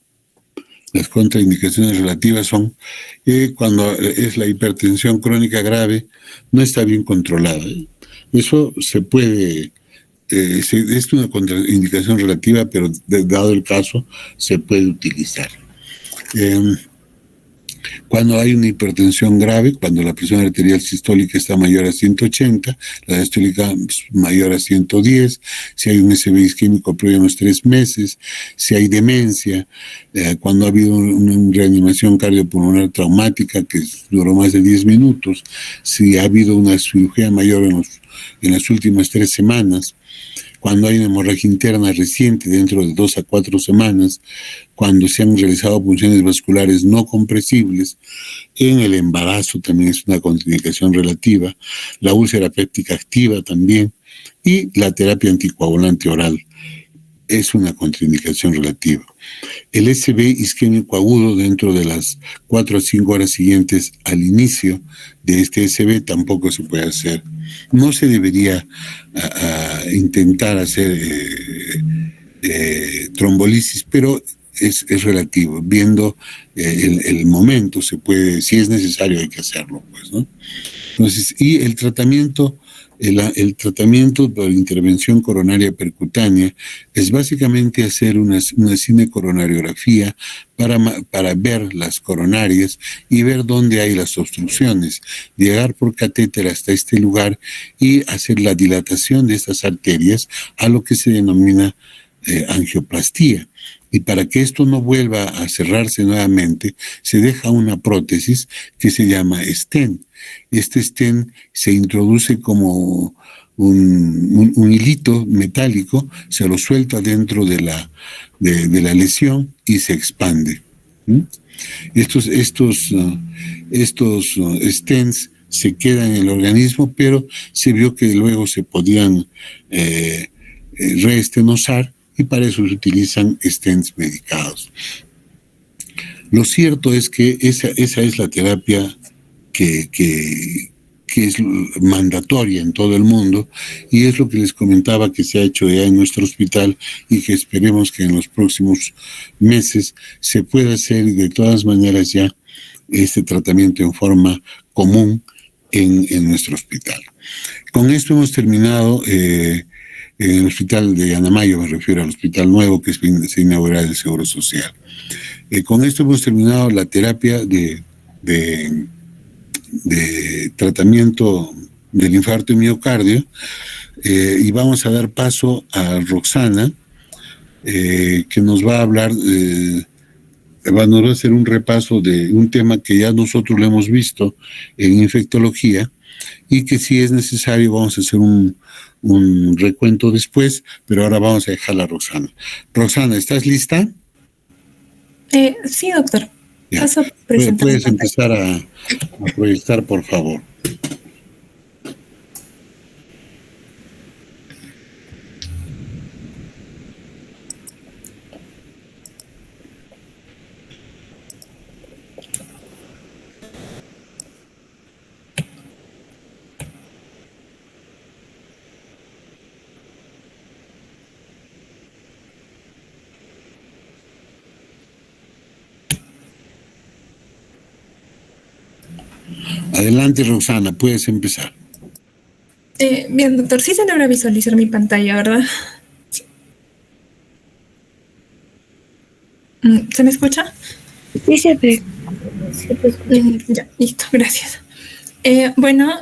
son cuando es la hipertensión crónica grave, no está bien controlada. Eso se puede, es una contraindicación relativa, pero dado el caso, se puede utilizar. Cuando hay una hipertensión grave, cuando la presión arterial sistólica está mayor a 180, la diastólica mayor a 110, si hay un SB isquémico previo a unos 3 meses, si hay demencia, cuando ha habido una reanimación cardiopulmonar traumática que duró más de 10 minutos, si ha habido una cirugía mayor en las últimas 3 semanas, cuando hay una hemorragia interna reciente dentro de 2 a 4 semanas, cuando se han realizado punciones vasculares no compresibles, en el embarazo también es una contraindicación relativa, la úlcera péptica activa también, y la terapia anticoagulante oral es una contraindicación relativa. El SB isquémico agudo dentro de las 4 a 5 horas siguientes al inicio de este SB tampoco se puede hacer. No se debería intentar hacer trombolisis, pero es relativo. Viendo el momento, se puede, si es necesario, hay que hacerlo, pues, ¿no? Entonces, y el tratamiento por intervención coronaria percutánea es básicamente hacer una cinecoronariografía para ver las coronarias y ver dónde hay las obstrucciones, llegar por catéter hasta este lugar y hacer la dilatación de estas arterias a lo que se denomina angioplastía. Y para que esto no vuelva a cerrarse nuevamente, se deja una prótesis que se llama stent. Este stent se introduce como un hilito metálico, se lo suelta dentro de la lesión y se expande. Estos stents se quedan en el organismo, pero se vio que luego se podían reestenosar, y para eso se utilizan stents medicados. Lo cierto es que esa es la terapia que es mandatoria en todo el mundo, y es lo que les comentaba que se ha hecho ya en nuestro hospital y que esperemos que en los próximos meses se pueda hacer de todas maneras ya este tratamiento en forma común en nuestro hospital. Con esto hemos terminado en el hospital de Anamayo, me refiero al hospital nuevo que se inaugurará del Seguro Social. Con esto hemos terminado la terapia de tratamiento del infarto de miocardio, y vamos a dar paso a Roxana, que nos va a hablar, nos va a hacer un repaso de un tema que ya nosotros lo hemos visto en infectología, y que si es necesario vamos a hacer un recuento después, pero ahora vamos a dejar a Roxana. Roxana, ¿estás lista? Sí, doctor. Ya. Puedes empezar a proyectar, por favor. Adelante, Roxana, puedes empezar. Bien, doctor, sí se logra visualizar mi pantalla, ¿verdad? Sí. ¿Se me escucha? Sí, se ve. Ya, listo, gracias. Bueno,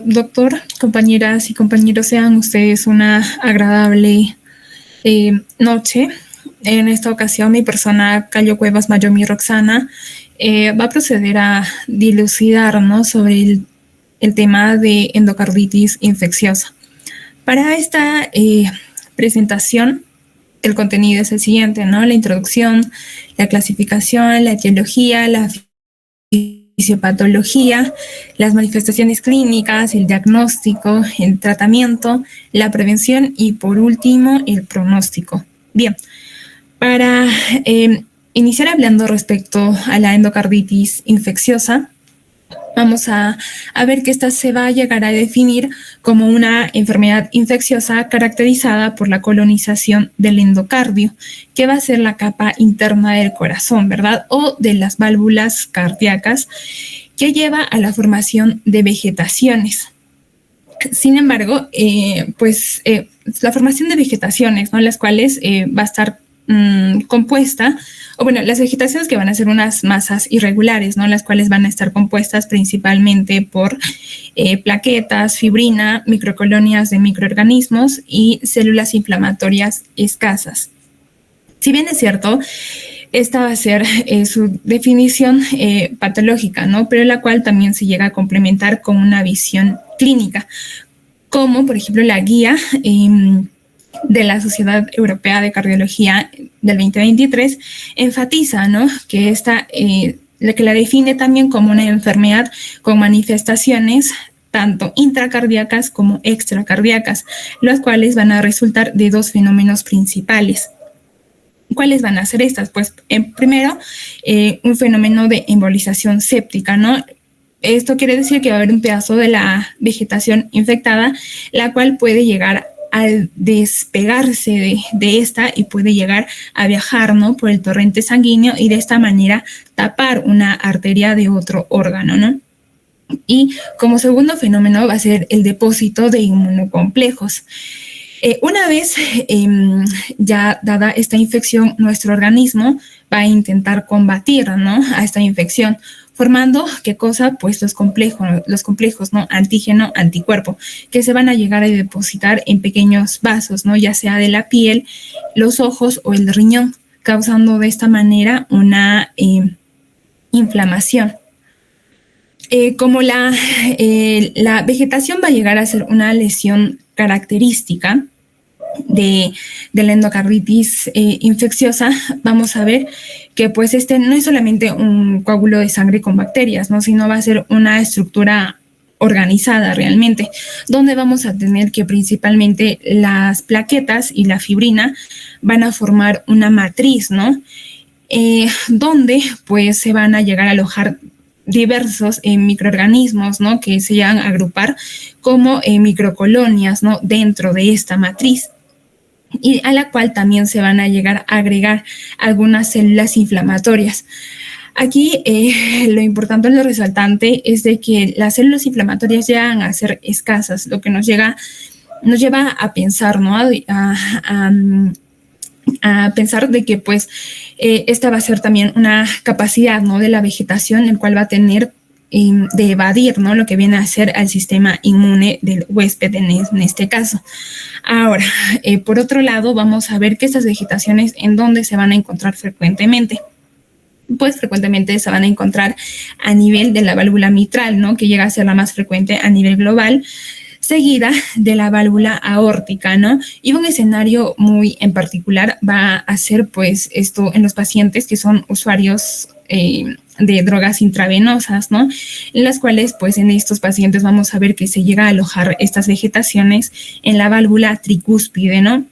doctor, compañeras y compañeros, sean ustedes una agradable noche. En esta ocasión, mi persona, Cayo Cuevas Mayomi Roxana, va a proceder a dilucidarnos sobre el tema de endocarditis infecciosa. Para esta presentación, el contenido es el siguiente, ¿no? La introducción, la clasificación, la etiología, la fisiopatología, las manifestaciones clínicas, el diagnóstico, el tratamiento, la prevención y por último el pronóstico. Bien, para iniciar hablando respecto a la endocarditis infecciosa, vamos a ver que esta se va a llegar a definir como una enfermedad infecciosa caracterizada por la colonización del endocardio, que va a ser la capa interna del corazón, ¿verdad? O de las válvulas cardíacas, que lleva a la formación de vegetaciones. Sin embargo, la formación de vegetaciones, ¿no? Las cuales va a estar compuesta, o bueno, las vegetaciones que van a ser unas masas irregulares, ¿no? Las cuales van a estar compuestas principalmente por plaquetas, fibrina, microcolonias de microorganismos y células inflamatorias escasas. Si bien es cierto, esta va a ser su definición patológica, ¿no? Pero la cual también se llega a complementar con una visión clínica, como por ejemplo la guía de la Sociedad Europea de Cardiología del 2023 enfatiza, ¿no? Que la define también como una enfermedad con manifestaciones tanto intracardíacas como extracardíacas, las cuales van a resultar de dos fenómenos principales. ¿Cuáles van a ser estas? Pues primero, un fenómeno de embolización séptica, ¿no? Esto quiere decir que va a haber un pedazo de la vegetación infectada, la cual puede llegar al despegarse de esta y puede llegar a viajar, ¿no? Por el torrente sanguíneo y de esta manera tapar una arteria de otro órgano, ¿no? Y como segundo fenómeno va a ser el depósito de inmunocomplejos. Una vez ya dada esta infección, nuestro organismo va a intentar combatir, ¿no? A esta infección, formando, ¿qué cosa? Pues los complejos, ¿no? Antígeno, anticuerpo, que se van a llegar a depositar en pequeños vasos, ¿no? Ya sea de la piel, los ojos o el riñón, causando de esta manera una inflamación. Como la vegetación va a llegar a ser una lesión característica de la endocarditis infecciosa, vamos a ver que pues no es solamente un coágulo de sangre con bacterias, ¿no? Sino va a ser una estructura organizada realmente, donde vamos a tener que principalmente las plaquetas y la fibrina van a formar una matriz, ¿no? Donde pues se van a llegar a alojar diversos microorganismos, ¿no? Que se llegan a agrupar como microcolonias, ¿no? Dentro de esta matriz, y a la cual también se van a llegar a agregar algunas células inflamatorias. Aquí lo importante, lo resaltante es de que las células inflamatorias llegan a ser escasas, lo que nos lleva a pensar, ¿no? A pensar de que pues esta va a ser también una capacidad, ¿no? De la vegetación, el cual va a tener de evadir, ¿no? Lo que viene a ser al sistema inmune del huésped en este caso. Ahora, por otro lado, vamos a ver que estas vegetaciones en dónde se van a encontrar frecuentemente. Pues frecuentemente se van a encontrar a nivel de la válvula mitral, ¿no? Que llega a ser la más frecuente a nivel global, seguida de la válvula aórtica, ¿no? Y un escenario muy en particular va a ser pues esto en los pacientes que son usuarios de drogas intravenosas, ¿no? En las cuales pues en estos pacientes vamos a ver que se llega a alojar estas vegetaciones en la válvula tricúspide, ¿no?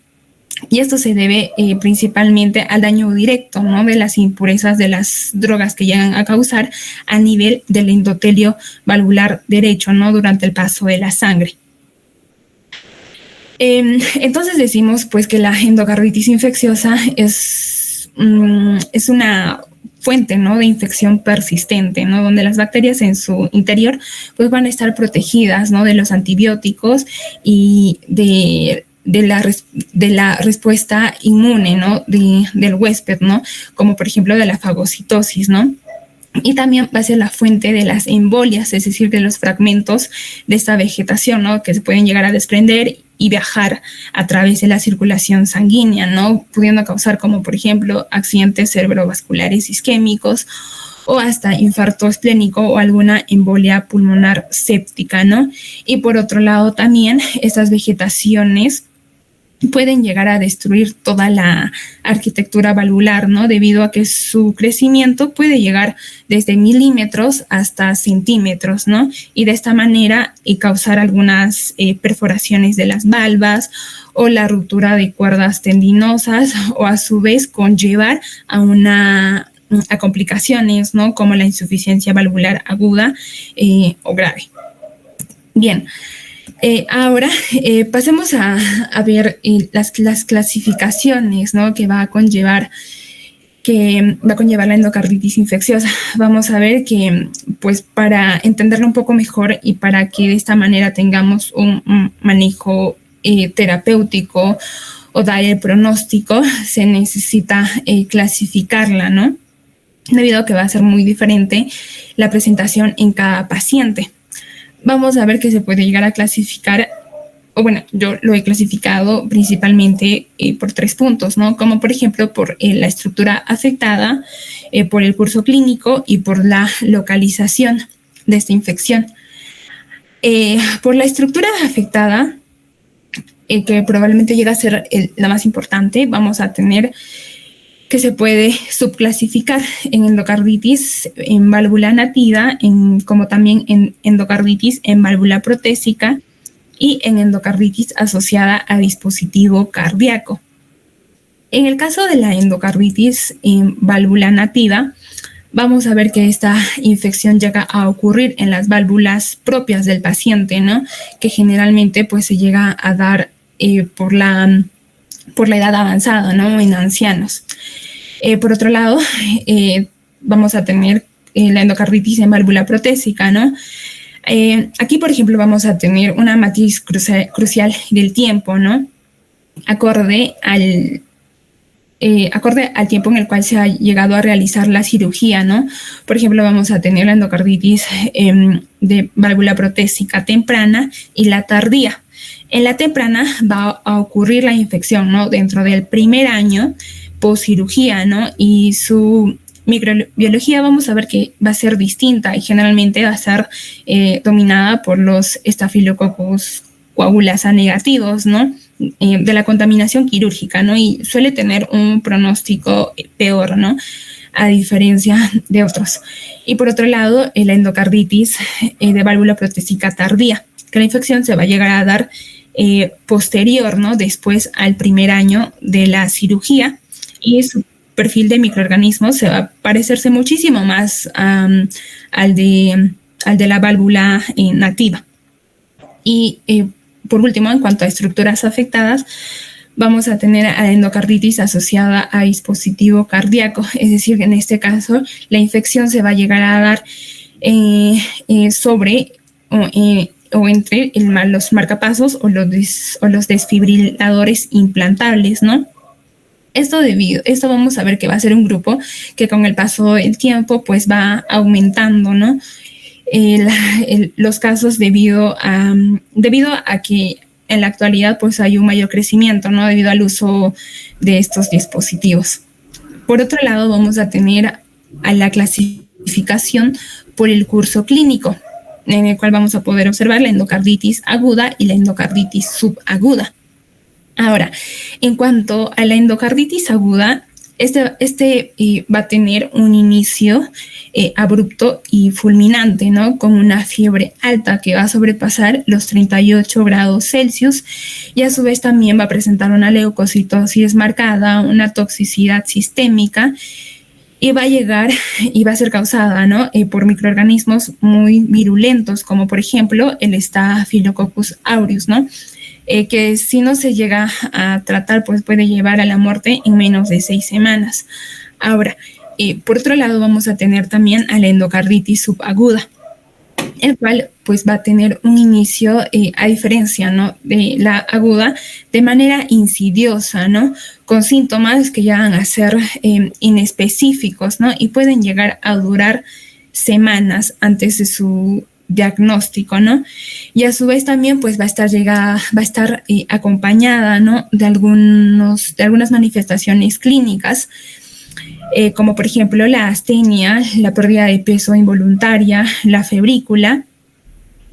Y esto se debe principalmente al daño directo, ¿no? De las impurezas de las drogas que llegan a causar a nivel del endotelio valvular derecho, ¿no? Durante el paso de la sangre. Entonces decimos pues que la endocarditis infecciosa es una fuente, ¿no? De infección persistente, ¿no? Donde las bacterias en su interior pues van a estar protegidas, ¿no? De los antibióticos y de la respuesta inmune, ¿no? Del huésped, ¿no? Como por ejemplo de la fagocitosis, ¿no? Y también va a ser la fuente de las embolias, es decir, de los fragmentos de esta vegetación, ¿no? Que se pueden llegar a desprender y viajar a través de la circulación sanguínea, ¿no? Pudiendo causar como por ejemplo accidentes cerebrovasculares isquémicos o hasta infarto esplénico o alguna embolia pulmonar séptica, ¿no? Y por otro lado también estas vegetaciones pueden llegar a destruir toda la arquitectura valvular, ¿no? Debido a que su crecimiento puede llegar desde milímetros hasta centímetros, ¿no? Y de esta manera causar algunas perforaciones de las valvas o la ruptura de cuerdas tendinosas, o a su vez conllevar a complicaciones, ¿no? Como la insuficiencia valvular aguda o grave. Bien. Ahora pasemos a ver las clasificaciones, ¿no? que va a conllevar la endocarditis infecciosa. Vamos a ver que, pues, para entenderlo un poco mejor y para que de esta manera tengamos un manejo terapéutico o dar el pronóstico, se necesita clasificarla, ¿no? Debido a que va a ser muy diferente la presentación en cada paciente. Vamos a ver que se puede llegar a clasificar, o bueno, yo lo he clasificado principalmente por 3 puntos, ¿no? Como por ejemplo por la estructura afectada, por el curso clínico y por la localización de esta infección. Por la estructura afectada, que probablemente llega a ser la más importante, vamos a tener que se puede subclasificar en endocarditis en válvula nativa, como también en endocarditis en válvula protésica y en endocarditis asociada a dispositivo cardíaco. En el caso de la endocarditis en válvula nativa, vamos a ver que esta infección llega a ocurrir en las válvulas propias del paciente, ¿no? Que generalmente pues se llega a dar por la edad avanzada, ¿no? En ancianos. Por otro lado, vamos a tener la endocarditis en válvula protésica, ¿no? Aquí, por ejemplo, vamos a tener una matriz crucial del tiempo, ¿no? Acorde al tiempo en el cual se ha llegado a realizar la cirugía, ¿no? Por ejemplo, vamos a tener la endocarditis de válvula protésica temprana y la tardía. En la temprana va a ocurrir la infección, ¿no? Dentro del primer año post-cirugía, ¿no? Y su microbiología vamos a ver que va a ser distinta y generalmente va a ser dominada por los Staphylococcus coagulasa negativos, ¿no? De la contaminación quirúrgica, ¿no? Y suele tener un pronóstico peor, ¿no? A diferencia de otros. Y por otro lado, la endocarditis de válvula protésica tardía, que la infección se va a llegar a dar posterior, ¿no? Después al primer año de la cirugía, y su perfil de microorganismos se va a parecerse muchísimo más al de la válvula nativa. Y por último, en cuanto a estructuras afectadas, vamos a tener a la endocarditis asociada a dispositivo cardíaco, es decir, en este caso la infección se va a llegar a dar sobre o entre los marcapasos o los desfibriladores implantables, ¿no? Esto vamos a ver que va a ser un grupo que con el paso del tiempo pues va aumentando, ¿no? Los casos debido a que en la actualidad pues hay un mayor crecimiento, ¿no? Debido al uso de estos dispositivos. Por otro lado, vamos a tener a la clasificación por el curso clínico, en el cual vamos a poder observar la endocarditis aguda y la endocarditis subaguda. Ahora, en cuanto a la endocarditis aguda, este va a tener un inicio abrupto y fulminante, ¿no? Con una fiebre alta que va a sobrepasar los 38 grados Celsius, y a su vez también va a presentar una leucocitosis marcada, una toxicidad sistémica, y va a llegar y va a ser causada, ¿no? Por microorganismos muy virulentos, como por ejemplo el Staphylococcus aureus, ¿no? Que si no se llega a tratar, pues puede llevar a la muerte en menos de 6 semanas. Ahora, por otro lado, vamos a tener también a la endocarditis subaguda, el cual pues va a tener un inicio, a diferencia, ¿no? De la aguda, de manera insidiosa, ¿no? Con síntomas que llegan a ser inespecíficos, ¿no? Y pueden llegar a durar semanas antes de su diagnóstico, ¿no? Y a su vez también pues va a estar acompañada, ¿no? de algunas manifestaciones clínicas, como por ejemplo la astenia, la pérdida de peso involuntaria, la febrícula,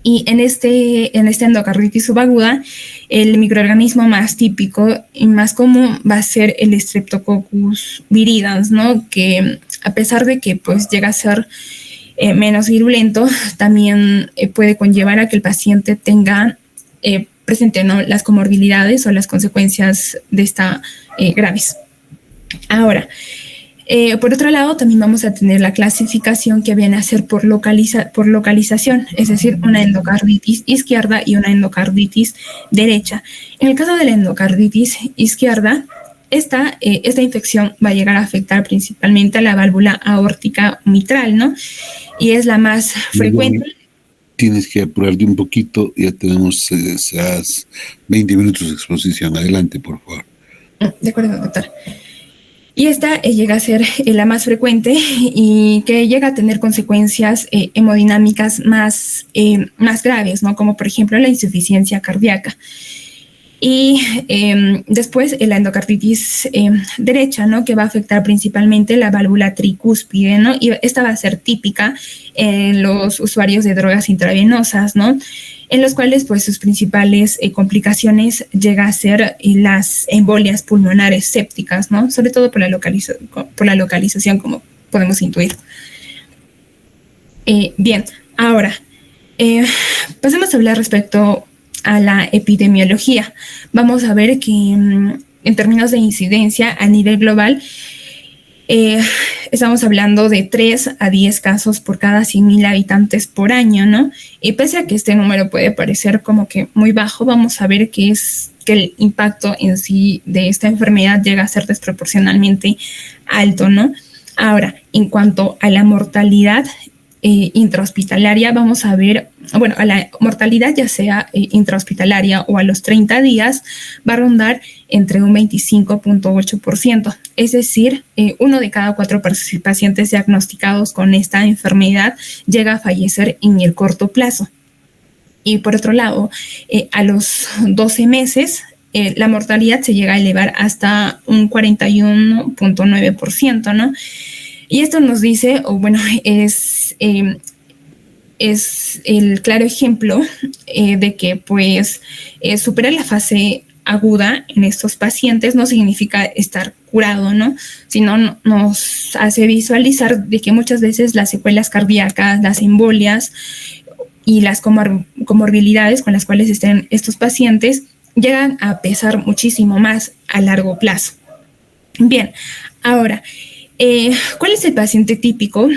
Y en esta endocarditis subaguda, el microorganismo más típico y más común va a ser el Streptococcus viridans, ¿no? Que a pesar de que pues llega a ser menos virulento, también puede conllevar a que el paciente tenga presente, ¿no?, las comorbilidades o las consecuencias de esta graves. Ahora, por otro lado, también vamos a tener la clasificación que viene a ser por localización, es decir, una endocarditis izquierda y una endocarditis derecha. En el caso de la endocarditis izquierda, esta infección va a llegar a afectar principalmente a la válvula aórtica mitral, ¿no? Y es la más frecuente. Tienes que apurarte un poquito, ya tenemos 20 minutos de exposición. Adelante, por favor. De acuerdo, doctor. Y esta llega a ser la más frecuente y que llega a tener consecuencias hemodinámicas más graves, ¿no? Como por ejemplo la insuficiencia cardíaca. Y después la endocarditis derecha, ¿no?, que va a afectar principalmente la válvula tricúspide, ¿no? Y esta va a ser típica en los usuarios de drogas intravenosas, ¿no?, en los cuales pues sus principales complicaciones llega a ser las embolias pulmonares sépticas, ¿no?, sobre todo por la localización, como podemos intuir. Bien, ahora pasemos a hablar respecto a la epidemiología. Vamos a ver que en términos de incidencia a nivel global, estamos hablando de 3 a 10 casos por cada 100.000 habitantes por año, ¿no? Y pese a que este número puede parecer como que muy bajo, vamos a ver que el impacto en sí de esta enfermedad llega a ser desproporcionalmente alto, ¿no? Ahora, en cuanto a la mortalidad intrahospitalaria, vamos a ver, bueno, a la mortalidad ya sea intrahospitalaria o a los 30 días, va a rondar entre un 25.8%, es decir, 1 de cada 4 pacientes diagnosticados con esta enfermedad llega a fallecer en el corto plazo. Y por otro lado, a los 12 meses, la mortalidad se llega a elevar hasta un 41.9%, ¿no? Y esto nos dice, o bueno, es el claro ejemplo de que pues superar la fase aguda en estos pacientes no significa estar curado, ¿no? Sino nos hace visualizar de que muchas veces las secuelas cardíacas, las embolias y las comorbilidades con las cuales estén estos pacientes llegan a pesar muchísimo más a largo plazo. Bien, ahora, ¿cuál es el paciente típico?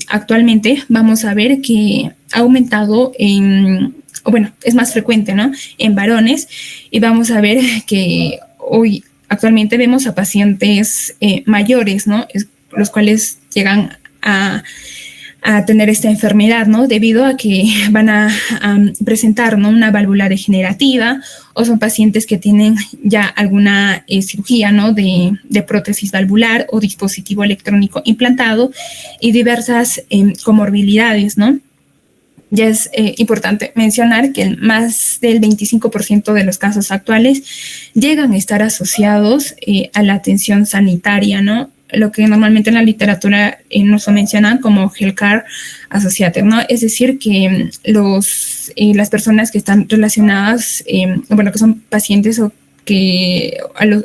Actualmente vamos a ver que ha aumentado es más frecuente, ¿no?, en varones, y vamos a ver que hoy actualmente vemos a pacientes mayores, ¿no?, los cuales llegan a tener esta enfermedad, ¿no?, debido a que van a presentar, ¿no?, una válvula degenerativa, o son pacientes que tienen ya alguna cirugía, ¿no?, de prótesis valvular o dispositivo electrónico implantado y diversas comorbilidades, ¿no? Ya es importante mencionar que más del 25% de los casos actuales llegan a estar asociados a la atención sanitaria, ¿no?, lo que normalmente en la literatura nos lo mencionan como healthcare associated, ¿no? Es decir, que las personas que están relacionadas, que son pacientes o que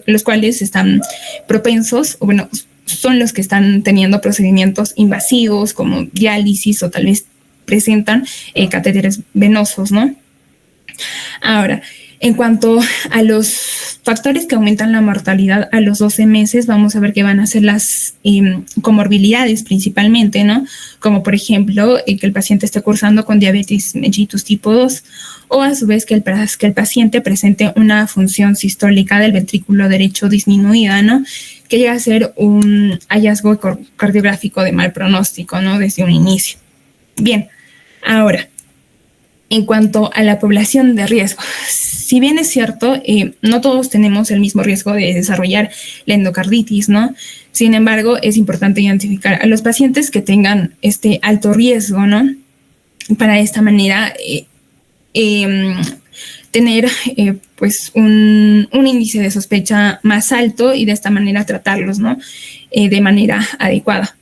los cuales están propensos, son los que están teniendo procedimientos invasivos como diálisis o tal vez presentan catéteres venosos, ¿no? Ahora, en cuanto a los factores que aumentan la mortalidad a los 12 meses, vamos a ver que van a ser las comorbilidades principalmente, ¿no? Como por ejemplo, que el paciente esté cursando con diabetes mellitus tipo 2, o a su vez que el paciente presente una función sistólica del ventrículo derecho disminuida, ¿no?, que llega a ser un hallazgo cardiográfico de mal pronóstico, ¿no?, desde un inicio. Bien, ahora, en cuanto a la población de riesgo, si bien es cierto, no todos tenemos el mismo riesgo de desarrollar la endocarditis, ¿no? Sin embargo, es importante identificar a los pacientes que tengan este alto riesgo, ¿no?, para de esta manera tener pues un índice de sospecha más alto y de esta manera tratarlos, ¿no?, de manera adecuada.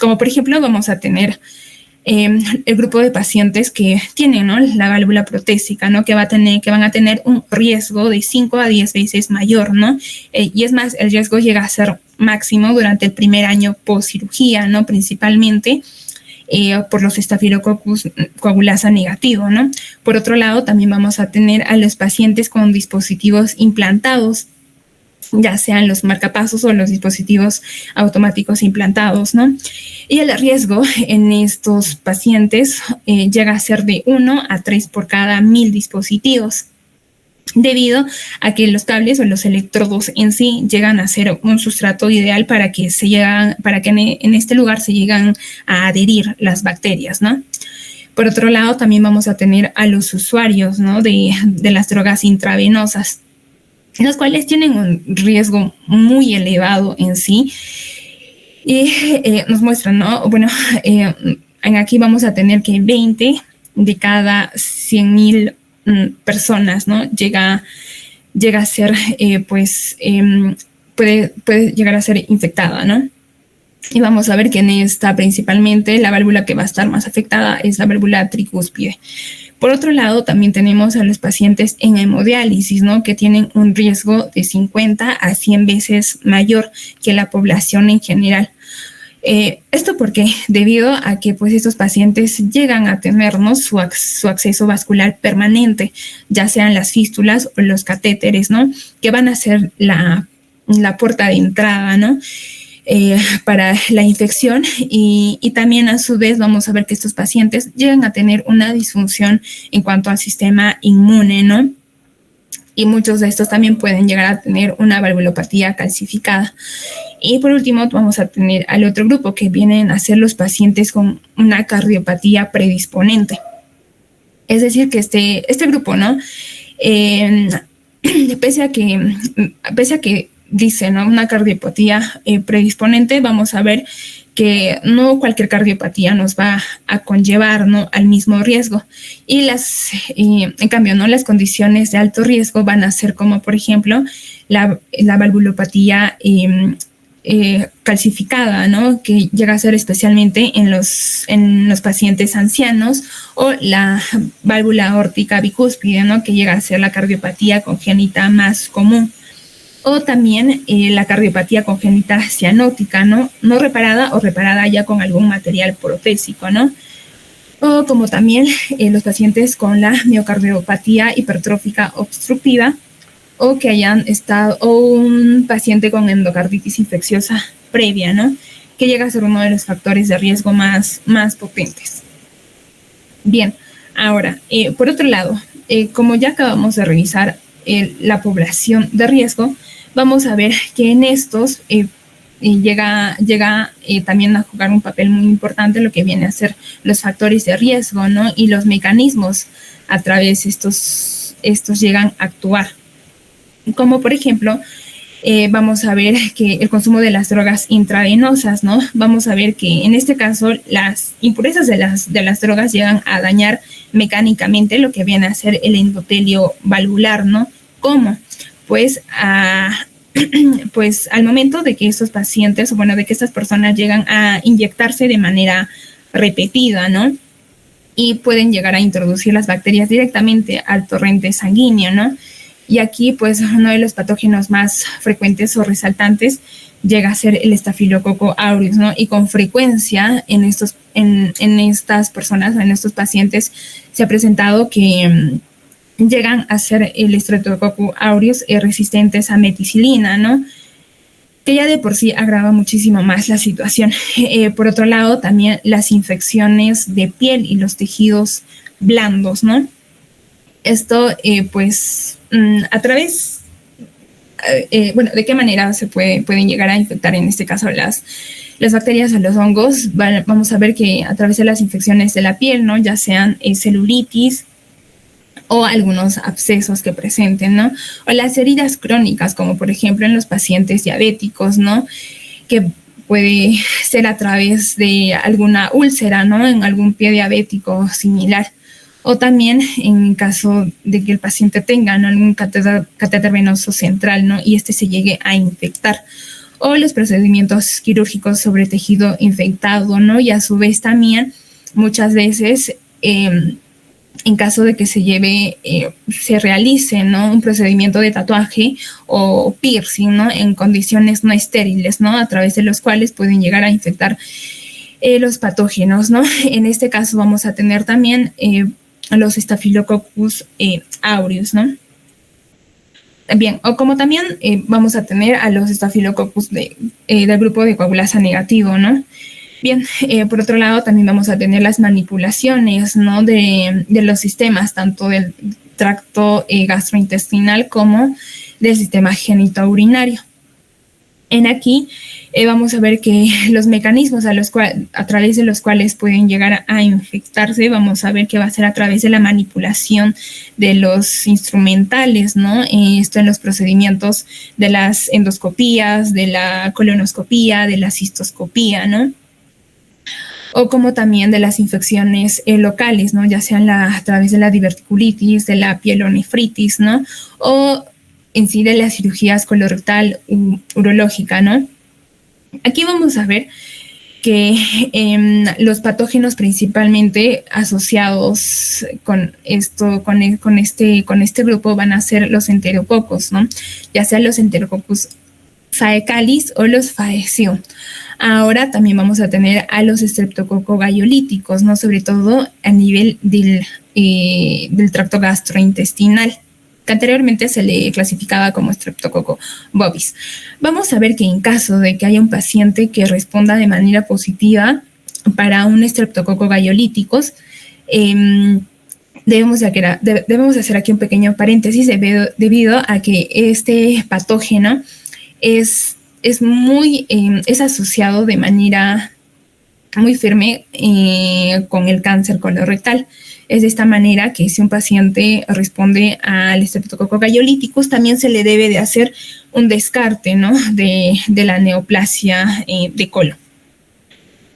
Como por ejemplo vamos a tener el grupo de pacientes que tienen, ¿no?, la válvula protésica, ¿no?, que van a tener un riesgo de 5 a 10 veces mayor, ¿no? Y es más, el riesgo llega a ser máximo durante el primer año post cirugía, ¿no?, principalmente por los Staphylococcus coagulasa negativo, ¿no? Por otro lado, también vamos a tener a los pacientes con dispositivos implantados, ya sean los marcapasos o los dispositivos automáticos implantados, ¿no? Y el riesgo en estos pacientes llega a ser de 1 a 3 por cada 1000 dispositivos, debido a que los cables o los electrodos en sí llegan a ser un sustrato ideal para que en este lugar se llegan a adherir las bacterias, ¿no? Por otro lado, también vamos a tener a los usuarios, ¿no?, de las drogas intravenosas, los cuales tienen un riesgo muy elevado en sí. Y nos muestran, ¿no? Bueno, aquí vamos a tener que 20 de cada 100,000 personas, ¿no?, llega a ser, puede llegar a ser infectada, ¿no? Y vamos a ver que en esta principalmente la válvula que va a estar más afectada es la válvula tricúspide. Por otro lado, también tenemos a los pacientes en hemodiálisis, ¿no?, que tienen un riesgo de 50 a 100 veces mayor que la población en general. Esto porque debido a que pues estos pacientes llegan a tener, ¿no?, su acceso vascular permanente, ya sean las fístulas o los catéteres, ¿no?, que van a ser la puerta de entrada, ¿no?, para la infección, y también a su vez vamos a ver que estos pacientes llegan a tener una disfunción en cuanto al sistema inmune, ¿no? Y muchos de estos también pueden llegar a tener una valvulopatía calcificada. Y por último vamos a tener al otro grupo, que vienen a ser los pacientes con una cardiopatía predisponente. Es decir, que este grupo, ¿no?, pese a que dice, ¿no?, una cardiopatía predisponente, vamos a ver que no cualquier cardiopatía nos va a conllevar, ¿no?, al mismo riesgo. Y en cambio, ¿no?, las condiciones de alto riesgo van a ser como, por ejemplo, la valvulopatía calcificada, ¿no?, que llega a ser especialmente en los pacientes ancianos, o la válvula aórtica bicúspide, ¿no?, que llega a ser la cardiopatía congénita más común. O también la cardiopatía congénita cianótica, ¿no?, no reparada o reparada ya con algún material protésico, ¿no? O como también los pacientes con la miocardiopatía hipertrófica obstructiva, o que hayan estado, o un paciente con endocarditis infecciosa previa, ¿no?, que llega a ser uno de los factores de riesgo más potentes. Bien, ahora, por otro lado, como ya acabamos de revisar la población de riesgo, vamos a ver que en estos llega también a jugar un papel muy importante lo que viene a ser los factores de riesgo, ¿no?, y los mecanismos a través de estos llegan a actuar. Como por ejemplo, vamos a ver que el consumo de las drogas intravenosas, ¿no? Vamos a ver que en este caso las impurezas de las drogas llegan a dañar mecánicamente lo que viene a ser el endotelio valvular, ¿no? ¿Cómo? Pues al momento de que estos pacientes, de que estas personas llegan a inyectarse de manera repetida, ¿no?, y pueden llegar a introducir las bacterias directamente al torrente sanguíneo, ¿no? Y aquí, pues, uno de los patógenos más frecuentes o resaltantes llega a ser el Staphylococcus aureus, ¿no? Y con frecuencia en estas personas, en estos pacientes, se ha presentado que llegan a ser el Streptococcus aureus resistentes a meticilina, ¿no?, que ya de por sí agrava muchísimo más la situación. Por otro lado, también las infecciones de piel y los tejidos blandos, ¿no? Esto, a través, ¿de qué manera se pueden llegar a infectar en este caso las bacterias o los hongos? Vamos a ver que a través de las infecciones de la piel, ¿no?, ya sean celulitis o algunos abscesos que presenten, ¿no? O las heridas crónicas, como por ejemplo en los pacientes diabéticos, ¿no?, que puede ser a través de alguna úlcera, ¿no?, en algún pie diabético similar. O también en caso de que el paciente tenga, ¿no?, algún catéter venoso central, ¿no?, y se llegue a infectar. O los procedimientos quirúrgicos sobre tejido infectado, ¿no?, y a su vez también muchas veces, en caso de que se realice, ¿no?, un procedimiento de tatuaje o piercing, ¿no?, en condiciones no estériles, ¿no?, a través de los cuales pueden llegar a infectar los patógenos, ¿no? En este caso vamos a tener también los Staphylococcus aureus, ¿no? Bien, o como también vamos a tener a los Staphylococcus del grupo de coagulasa negativo, ¿no? Bien, por otro lado también vamos a tener las manipulaciones, ¿no?, de los sistemas, tanto del tracto gastrointestinal como del sistema genitourinario. En aquí vamos a ver que los mecanismos a través de los cuales pueden llegar a infectarse, vamos a ver que va a ser a través de la manipulación de los instrumentales, ¿no? Esto en los procedimientos de las endoscopías, de la colonoscopía, de la cistoscopía, ¿no? O como también de las infecciones locales, ¿no?, ya sean a través de la diverticulitis, de la pielonefritis, ¿no?, o en sí de las cirugías colorectal urológica, ¿no? Aquí vamos a ver que los patógenos principalmente asociados con este grupo van a ser los enterococos, ¿no?, ya sean los Enterococcus faecalis o los faecio. Ahora también vamos a tener a los Streptococcus gayolíticos, ¿no?, sobre todo a nivel del tracto gastrointestinal, que anteriormente se le clasificaba como Streptococcus bovis. Vamos a ver que en caso de que haya un paciente que responda de manera positiva para un Streptococcus gayolíticos, debemos hacer aquí un pequeño paréntesis debido a que este patógeno es asociado de manera muy firme con el cáncer colorectal. Es de esta manera que si un paciente responde al Streptococcus gayolíticos, también se le debe de hacer un descarte, ¿no?, de la neoplasia de colon.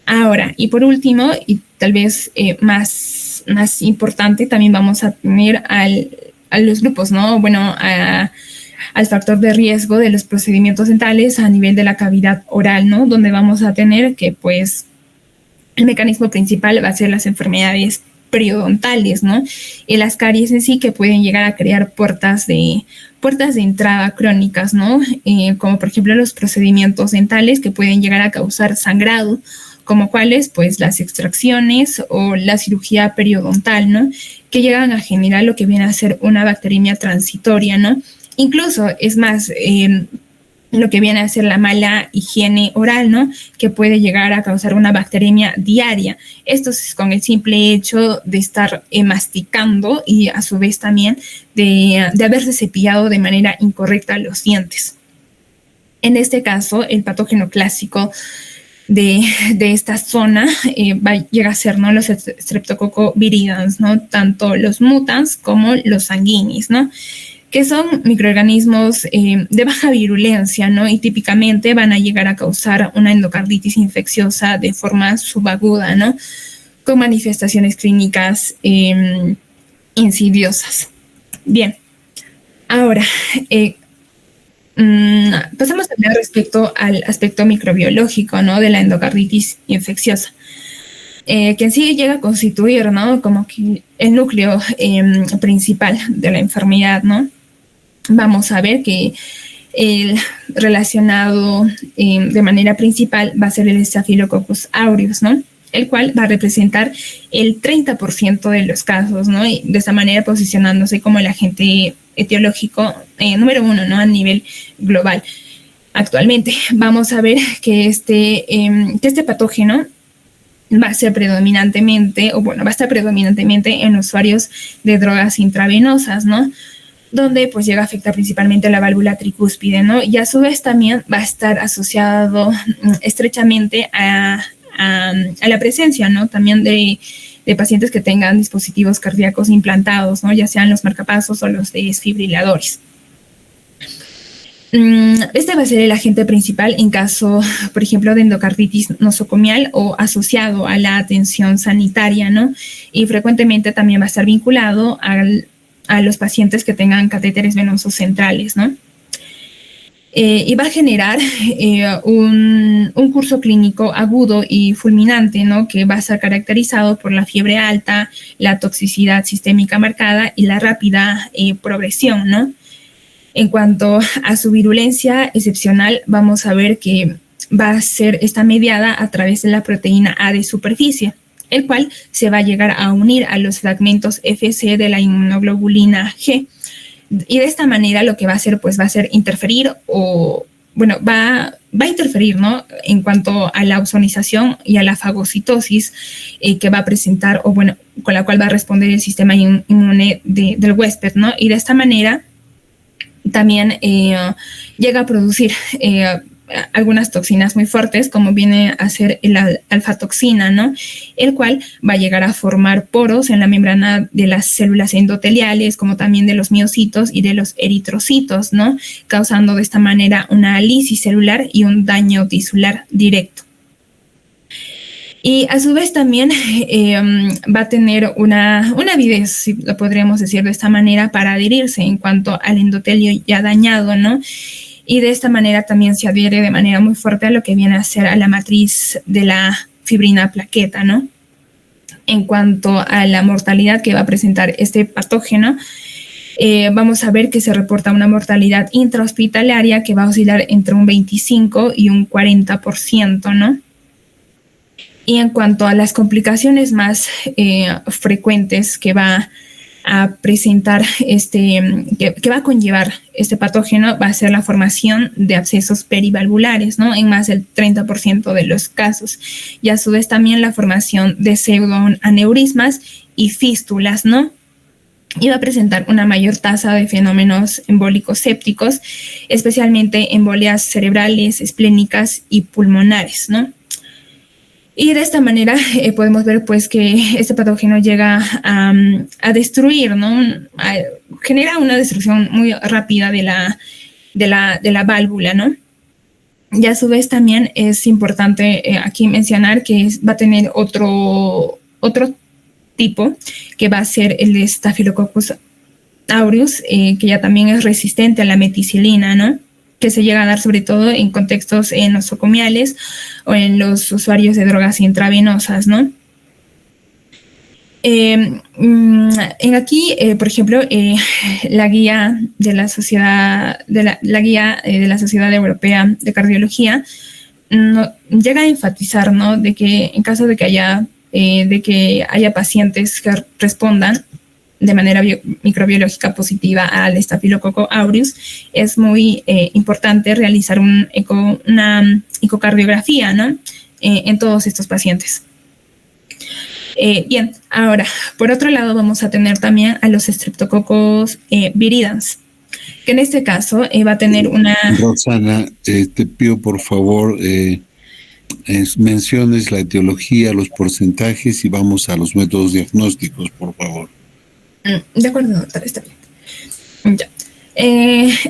Ahora, y por último, y tal vez más importante, también vamos a tener a los grupos, ¿no?, bueno, al factor de riesgo de los procedimientos dentales a nivel de la cavidad oral, ¿no?, donde vamos a tener que, pues, el mecanismo principal va a ser las enfermedades periodontales, ¿no?, y las caries en sí, que pueden llegar a crear puertas de entrada crónicas, ¿no?, como por ejemplo los procedimientos dentales que pueden llegar a causar sangrado, como cuáles, pues las extracciones o la cirugía periodontal, ¿no?, que llegan a generar lo que viene a ser una bacteremia transitoria, ¿no? Incluso, es más, lo que viene a ser la mala higiene oral, ¿no?, que puede llegar a causar una bacteremia diaria. Esto es con el simple hecho de estar masticando y a su vez también de haberse cepillado de manera incorrecta los dientes. En este caso, el patógeno clásico de esta zona llega a ser, ¿no?, los Streptococcus viridans, ¿no?, tanto los mutans como los sanguinis, ¿no?, que son microorganismos de baja virulencia, ¿no?, y típicamente van a llegar a causar una endocarditis infecciosa de forma subaguda, ¿no?, con manifestaciones clínicas insidiosas. Bien, ahora pasamos a hablar respecto al aspecto microbiológico, ¿no?, de la endocarditis infecciosa, que en sí llega a constituir, ¿no?, como que el núcleo principal de la enfermedad, ¿no? Vamos a ver que el relacionado de manera principal va a ser el Staphylococcus aureus, ¿no?, el cual va a representar el 30% de los casos, ¿no?, y de esa manera posicionándose como el agente etiológico número 1, ¿no?, a nivel global. Actualmente vamos a ver que este patógeno va a estar predominantemente en usuarios de drogas intravenosas, ¿no?, donde pues llega a afectar principalmente la válvula tricúspide, ¿no?, y a su vez también va a estar asociado estrechamente a la presencia, ¿no?, también de pacientes que tengan dispositivos cardíacos implantados, ¿no?, ya sean los marcapasos o los desfibriladores. Este va a ser el agente principal en caso, por ejemplo, de endocarditis nosocomial o asociado a la atención sanitaria, ¿no?, y frecuentemente también va a estar vinculado a los pacientes que tengan catéteres venosos centrales, ¿no? y va a generar un curso clínico agudo y fulminante, ¿no? Que va a ser caracterizado por la fiebre alta, la toxicidad sistémica marcada y la rápida progresión, ¿no? En cuanto a su virulencia excepcional, vamos a ver que va a ser esta mediada a través de la proteína A de superficie, el cual se va a llegar a unir a los fragmentos FC de la inmunoglobulina G. Y de esta manera lo que va a hacer, pues va a ser interferir va a interferir, ¿no? En cuanto a la ozonización y a la fagocitosis que va a presentar, con la cual va a responder el sistema inmune del huésped, ¿no? Y de esta manera también llega a producir algunas toxinas muy fuertes, como viene a ser la alfa-toxina, ¿no? El cual va a llegar a formar poros en la membrana de las células endoteliales, como también de los miocitos y de los eritrocitos, ¿no? Causando de esta manera una lisis celular y un daño tisular directo. Y a su vez también va a tener una avidez, si lo podríamos decir de esta manera, para adherirse en cuanto al endotelio ya dañado, ¿no? Y de esta manera también se adhiere de manera muy fuerte a lo que viene a ser a la matriz de la fibrina plaqueta, ¿no? En cuanto a la mortalidad que va a presentar este patógeno, vamos a ver que se reporta una mortalidad intrahospitalaria que va a oscilar entre un 25 y un 40%, ¿no? Y en cuanto a las complicaciones más frecuentes que va a presentar que va a conllevar este patógeno, va a ser la formación de abscesos perivalvulares, ¿no? En más del 30% de los casos. Y a su vez también la formación de pseudoaneurismas y fístulas, ¿no? Y va a presentar una mayor tasa de fenómenos embólicos sépticos, especialmente embolias cerebrales, esplénicas y pulmonares, ¿no? Y de esta manera podemos ver pues que este patógeno llega a destruir, ¿no? Genera una destrucción muy rápida de la válvula, ¿no? Y a su vez también es importante aquí mencionar que va a tener otro tipo, que va a ser el de Staphylococcus aureus, que ya también es resistente a la meticilina, ¿no? Que se llega a dar sobre todo en contextos nosocomiales o en los usuarios de drogas intravenosas, ¿no? Aquí, por ejemplo, la guía de la Sociedad la Sociedad Europea de Cardiología llega a enfatizar, ¿no? De que en caso de que haya pacientes que respondan de manera microbiológica positiva al Staphylococcus aureus, es muy importante realizar una ecocardiografía, ¿no? En todos estos pacientes. Bien, ahora, por otro lado, vamos a tener también a los Streptococcus viridans, que en este caso va a tener una... Rosana, te pido por favor menciones la etiología, los porcentajes y vamos a los métodos diagnósticos, por favor. De acuerdo, doctora, está bien. Ya.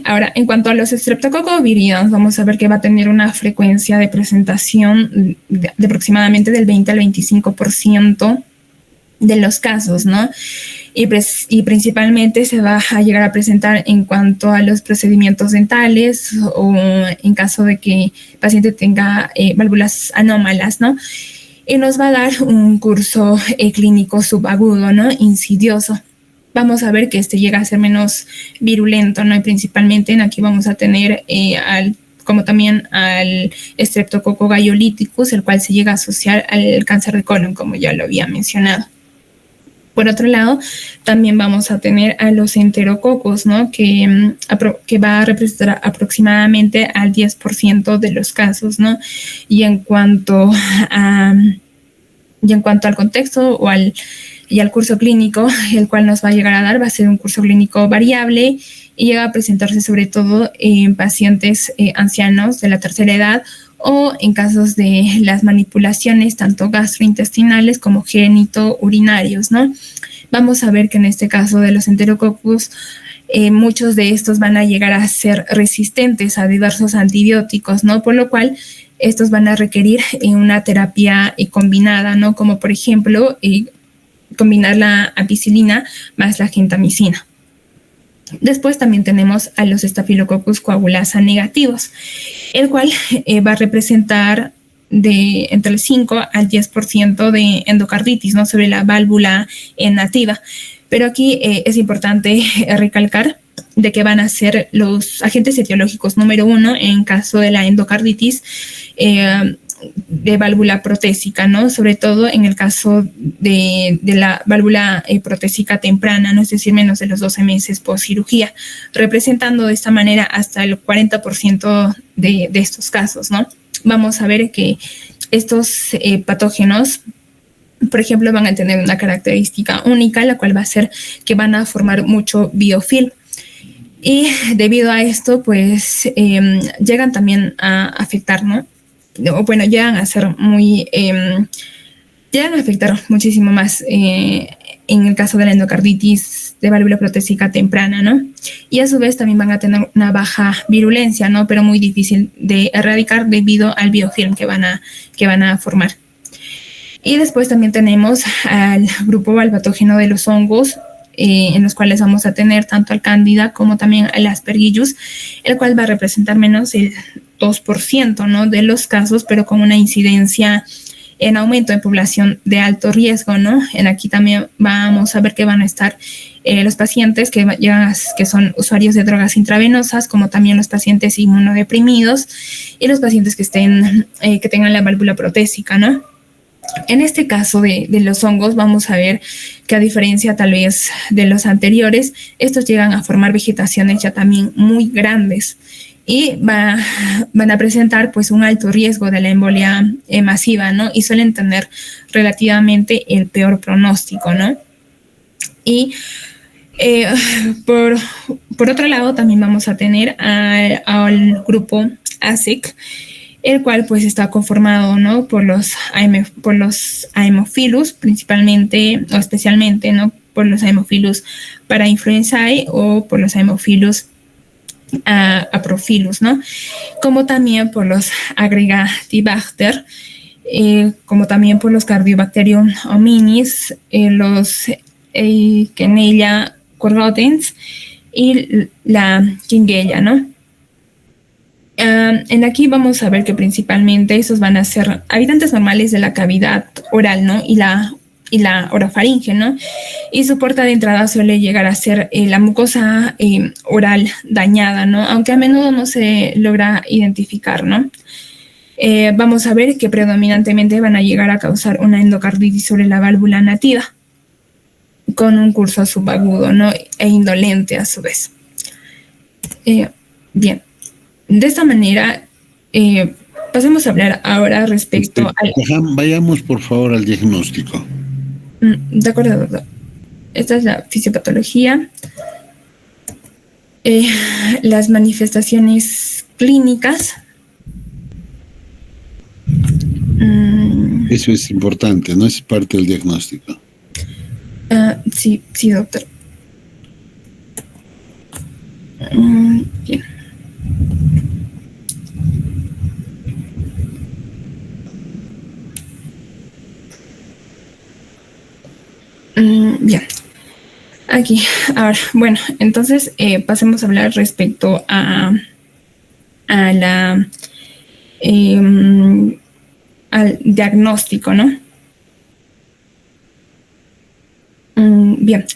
Ahora, en cuanto a los Streptococcus viridans, vamos a ver que va a tener una frecuencia de presentación de aproximadamente del 20 al 25% de los casos, ¿no? Y principalmente se va a llegar a presentar en cuanto a los procedimientos dentales o en caso de que el paciente tenga válvulas anómalas, ¿no? Y nos va a dar un curso clínico subagudo, ¿no? Insidioso. Vamos a ver que llega a ser menos virulento, ¿no? Y principalmente aquí vamos a tener como también al Streptococcus galloliticus, el cual se llega a asociar al cáncer de colon, como ya lo había mencionado. Por otro lado, también vamos a tener a los enterococos, ¿no? Que va a representar aproximadamente al 10% de los casos, ¿no? Y en cuanto al contexto y al curso clínico, el cual nos va a llegar a dar, va a ser un curso clínico variable y llega a presentarse sobre todo en pacientes ancianos de la tercera edad o en casos de las manipulaciones tanto gastrointestinales como genitourinarios, ¿no? Vamos a ver que en este caso de los enterococos, muchos de estos van a llegar a ser resistentes a diversos antibióticos, ¿no? Por lo cual estos van a requerir una terapia combinada, ¿no? Como por ejemplo, combinar la ampicilina más la gentamicina. Después también tenemos a los Staphylococcus coagulasa negativos, el cual va a representar de entre el 5 al 10% de endocarditis, ¿no? Sobre la válvula nativa. Pero aquí es importante recalcar de que van a ser los agentes etiológicos número 1 en caso de la endocarditis de válvula protésica, ¿no? Sobre todo en el caso de la válvula protésica temprana, ¿no? Es decir, menos de los 12 meses post cirugía, representando de esta manera hasta el 40% de estos casos, ¿no? Vamos a ver que estos patógenos, por ejemplo, van a tener una característica única, la cual va a ser que van a formar mucho biofilm. Y debido a esto, pues, llegan también a afectar, ¿no? O bueno, llegan a ser llegan a afectar muchísimo más en el caso de la endocarditis de válvula protésica temprana, ¿no? Y a su vez también van a tener una baja virulencia, ¿no? Pero muy difícil de erradicar debido al biofilm que van a formar. Y después también tenemos al grupo al patógeno de los hongos, en los cuales vamos a tener tanto al Cándida como también al Aspergillus, el cual va a representar menos el 2%, ¿no? De los casos, pero con una incidencia en aumento en población de alto riesgo, ¿no? Aquí también vamos a ver que van a estar los pacientes que son usuarios de drogas intravenosas, como también los pacientes inmunodeprimidos y los pacientes que tengan la válvula protésica, ¿no? En este caso de los hongos, vamos a ver que a diferencia tal vez de los anteriores, estos llegan a formar vegetaciones ya también muy grandes y van a presentar pues un alto riesgo de la embolia masiva, ¿no? Y suelen tener relativamente el peor pronóstico, ¿no? Y por otro lado también vamos a tener al grupo ASIC, el cual pues está conformado, ¿no? por los Haemophilus principalmente o especialmente, ¿no? Por los Haemophilus parainfluenzae o por los Haemophilus aprophilus, ¿no? Como también por los Aggregatibacter, como también por los Cardiobacterium hominis, los Eikenella corrodens y la Kingelia, ¿no? En aquí vamos a ver que principalmente esos van a ser habitantes normales de la cavidad oral, ¿no? Y la orofaringe, ¿no? Y su puerta de entrada suele llegar a ser la mucosa oral dañada, ¿no? Aunque a menudo no se logra identificar, ¿no? Vamos a ver que predominantemente van a llegar a causar una endocarditis sobre la válvula nativa, con un curso subagudo, ¿no? E indolente a su vez. Bien. De esta manera, pasemos a hablar ahora respecto al... Vayamos, por favor, al diagnóstico. De acuerdo, doctor. Esta es la fisiopatología. Las manifestaciones clínicas. Eso es importante, ¿no? Es parte del diagnóstico. Sí, doctor. Bien. Bien, aquí, ahora, bueno, entonces pasemos a hablar respecto al diagnóstico, ¿no? Bien,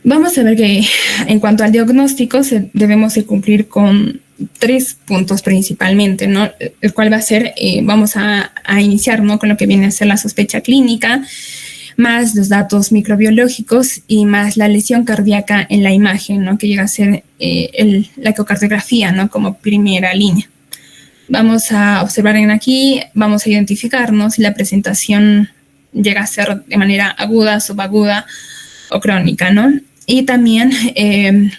vamos a ver que en cuanto al diagnóstico debemos de cumplir con 3 puntos principalmente, ¿no? El cual va a ser, vamos a iniciar, ¿no? Con lo que viene a ser la sospecha clínica, más los datos microbiológicos y más la lesión cardíaca en la imagen, ¿no? Que llega a ser la ecocardiografía, ¿no? Como primera línea. Vamos a observar aquí, vamos a identificar, ¿no? Si la presentación llega a ser de manera aguda, subaguda o crónica, ¿no? Y también,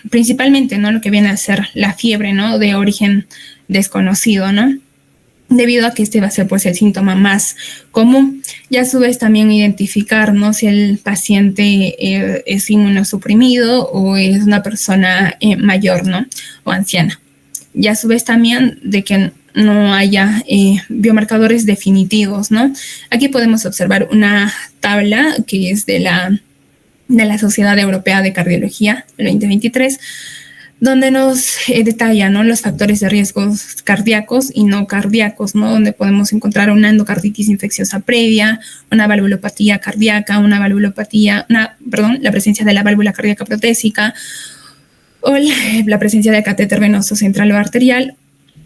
principalmente, ¿no? Lo que viene a ser la fiebre, ¿no? De origen desconocido, ¿no? Debido a que este va a ser pues el síntoma más común. Y a su vez también identificar, ¿no? Si el paciente es inmunosuprimido o es una persona mayor, ¿no? O anciana. Y a su vez también de que no haya biomarcadores definitivos, ¿no? Aquí podemos observar una tabla que es de la de la Sociedad Europea de Cardiología del 2023, donde nos detalla, ¿no?, los factores de riesgos cardíacos y no cardíacos, ¿no?, donde podemos encontrar una endocarditis infecciosa previa, una valvulopatía cardíaca, la presencia de la válvula cardíaca protésica, o la presencia de catéter venoso central o arterial,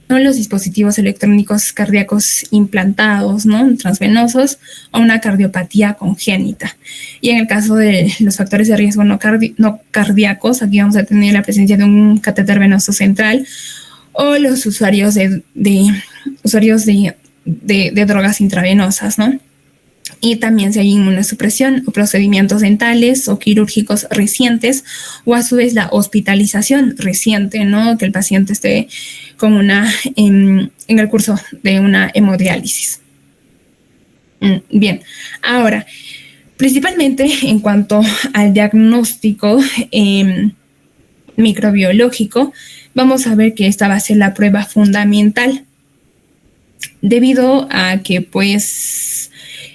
o los dispositivos electrónicos cardíacos implantados, ¿no?, transvenosos, o una cardiopatía congénita. Y en el caso de los factores de riesgo no cardíacos, aquí vamos a tener la presencia de un catéter venoso central, o los usuarios de drogas intravenosas, ¿no? Y también si hay inmunosupresión o procedimientos dentales o quirúrgicos recientes, o a su vez la hospitalización reciente, ¿no?, que el paciente esté con en el curso de una hemodiálisis. Bien, ahora, principalmente en cuanto al diagnóstico microbiológico, vamos a ver que esta va a ser la prueba fundamental, debido a que, pues,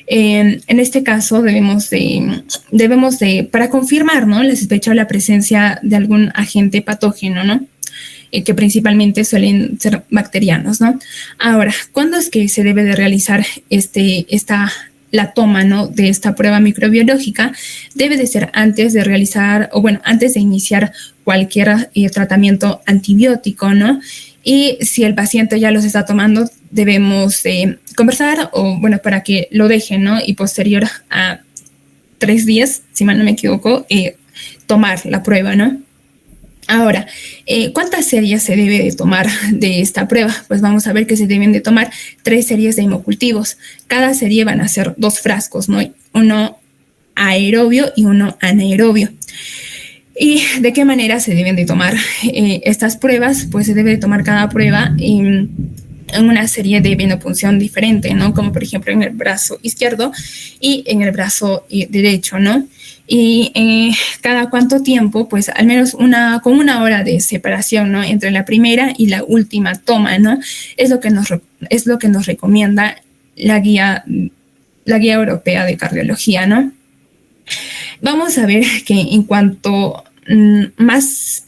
en este caso debemos de, para confirmar, ¿no?, la sospecha o la presencia de algún agente patógeno, ¿no?, que principalmente suelen ser bacterianos, ¿no? Ahora, ¿cuándo es que se debe de realizar la toma, ¿no?, de esta prueba microbiológica? Debe de ser antes de realizar, antes de iniciar cualquier tratamiento antibiótico, ¿no? Y si el paciente ya los está tomando, debemos conversar para que lo dejen, ¿no? Y posterior a 3 días, si mal no me equivoco, tomar la prueba, ¿no? Ahora, ¿cuántas series se debe de tomar de esta prueba? Pues vamos a ver que se deben de tomar 3 series de hemocultivos. Cada serie van a ser 2 frascos, ¿no? Uno aerobio y uno anaerobio. ¿Y de qué manera se deben de tomar estas pruebas? Pues se debe de tomar cada prueba en una serie de venopunción diferente, ¿no? Como por ejemplo en el brazo izquierdo y en el brazo derecho, ¿no? Y cada cuánto tiempo, pues al menos con una hora de separación, ¿no?, entre la primera y la última toma, ¿no? Es lo que nos recomienda la guía europea de cardiología, ¿no? Vamos a ver que en cuanto más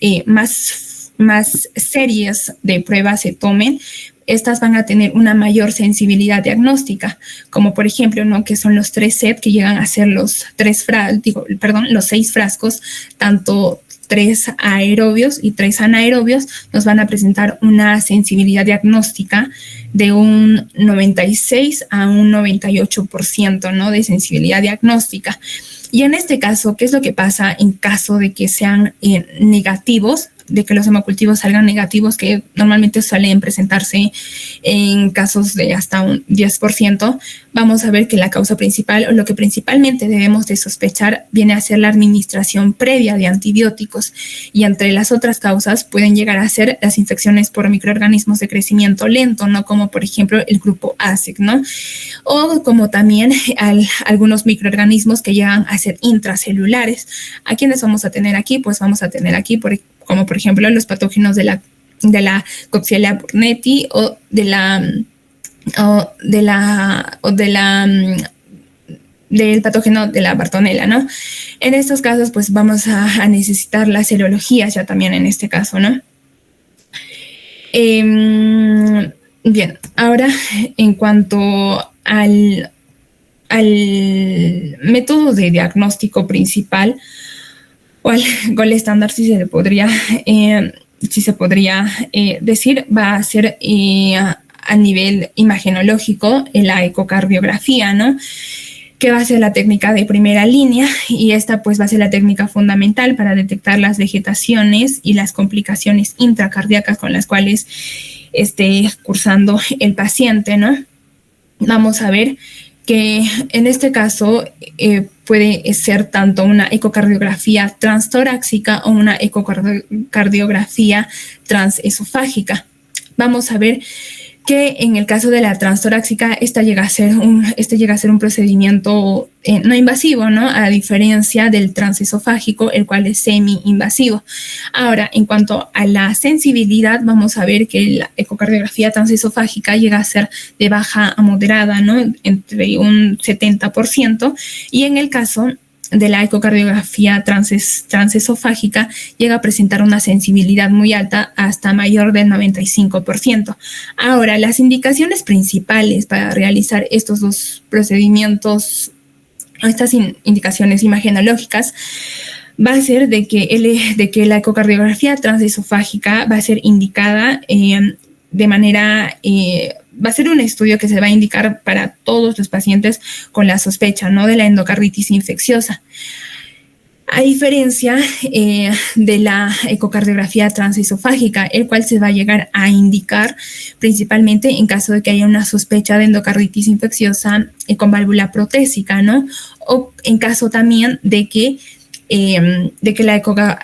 series de pruebas se tomen, estas van a tener una mayor sensibilidad diagnóstica, como por ejemplo, ¿no?, que son los 3 sets que llegan a ser los 6 frascos, tanto 3 aerobios y 3 anaerobios, nos van a presentar una sensibilidad diagnóstica de un 96 a un 98%, ¿no?, de sensibilidad diagnóstica. Y en este caso, ¿qué es lo que pasa en caso de que sean negativos, de que los hemocultivos salgan negativos, que normalmente suelen presentarse en casos de hasta un 10%? Vamos a ver que la causa principal, o lo que principalmente debemos de sospechar, viene a ser la administración previa de antibióticos, y entre las otras causas pueden llegar a ser las infecciones por microorganismos de crecimiento lento, ¿no?, como por ejemplo el grupo ASEC, ¿no?, o como también algunos microorganismos que llegan a ser intracelulares. ¿A quiénes vamos a tener aquí? Pues vamos a tener aquí como por ejemplo los patógenos de la Coxiella burnetii o del patógeno de la Bartonella, ¿no? En estos casos, pues vamos a necesitar las serologías ya también en este caso, ¿no? Bien, ahora en cuanto al método de diagnóstico principal, o al gol estándar, si se podría decir, va a ser a nivel imagenológico la ecocardiografía, ¿no?, que va a ser la técnica de primera línea, y esta pues va a ser la técnica fundamental para detectar las vegetaciones y las complicaciones intracardíacas con las cuales esté cursando el paciente, ¿no? Vamos a ver que en este caso puede ser tanto una ecocardiografía transtorácica o una ecocardiografía transesofágica. Vamos a ver que en el caso de la transtorácica, esta llega a ser un procedimiento no invasivo, ¿no?, a diferencia del transesofágico, el cual es semi-invasivo. Ahora, en cuanto a la sensibilidad, vamos a ver que la ecocardiografía transesofágica llega a ser de baja a moderada, ¿no?, entre un 70%, y en el caso de la ecocardiografía transesofágica llega a presentar una sensibilidad muy alta, hasta mayor del 95%. Ahora, las indicaciones principales para realizar estos dos procedimientos, estas indicaciones imagenológicas, va a ser de que la ecocardiografía transesofágica va a ser indicada de manera, va a ser un estudio que se va a indicar para todos los pacientes con la sospecha, ¿no?, de la endocarditis infecciosa. A diferencia de la ecocardiografía transesofágica, el cual se va a llegar a indicar principalmente en caso de que haya una sospecha de endocarditis infecciosa con válvula protésica, ¿no? O en caso también de que la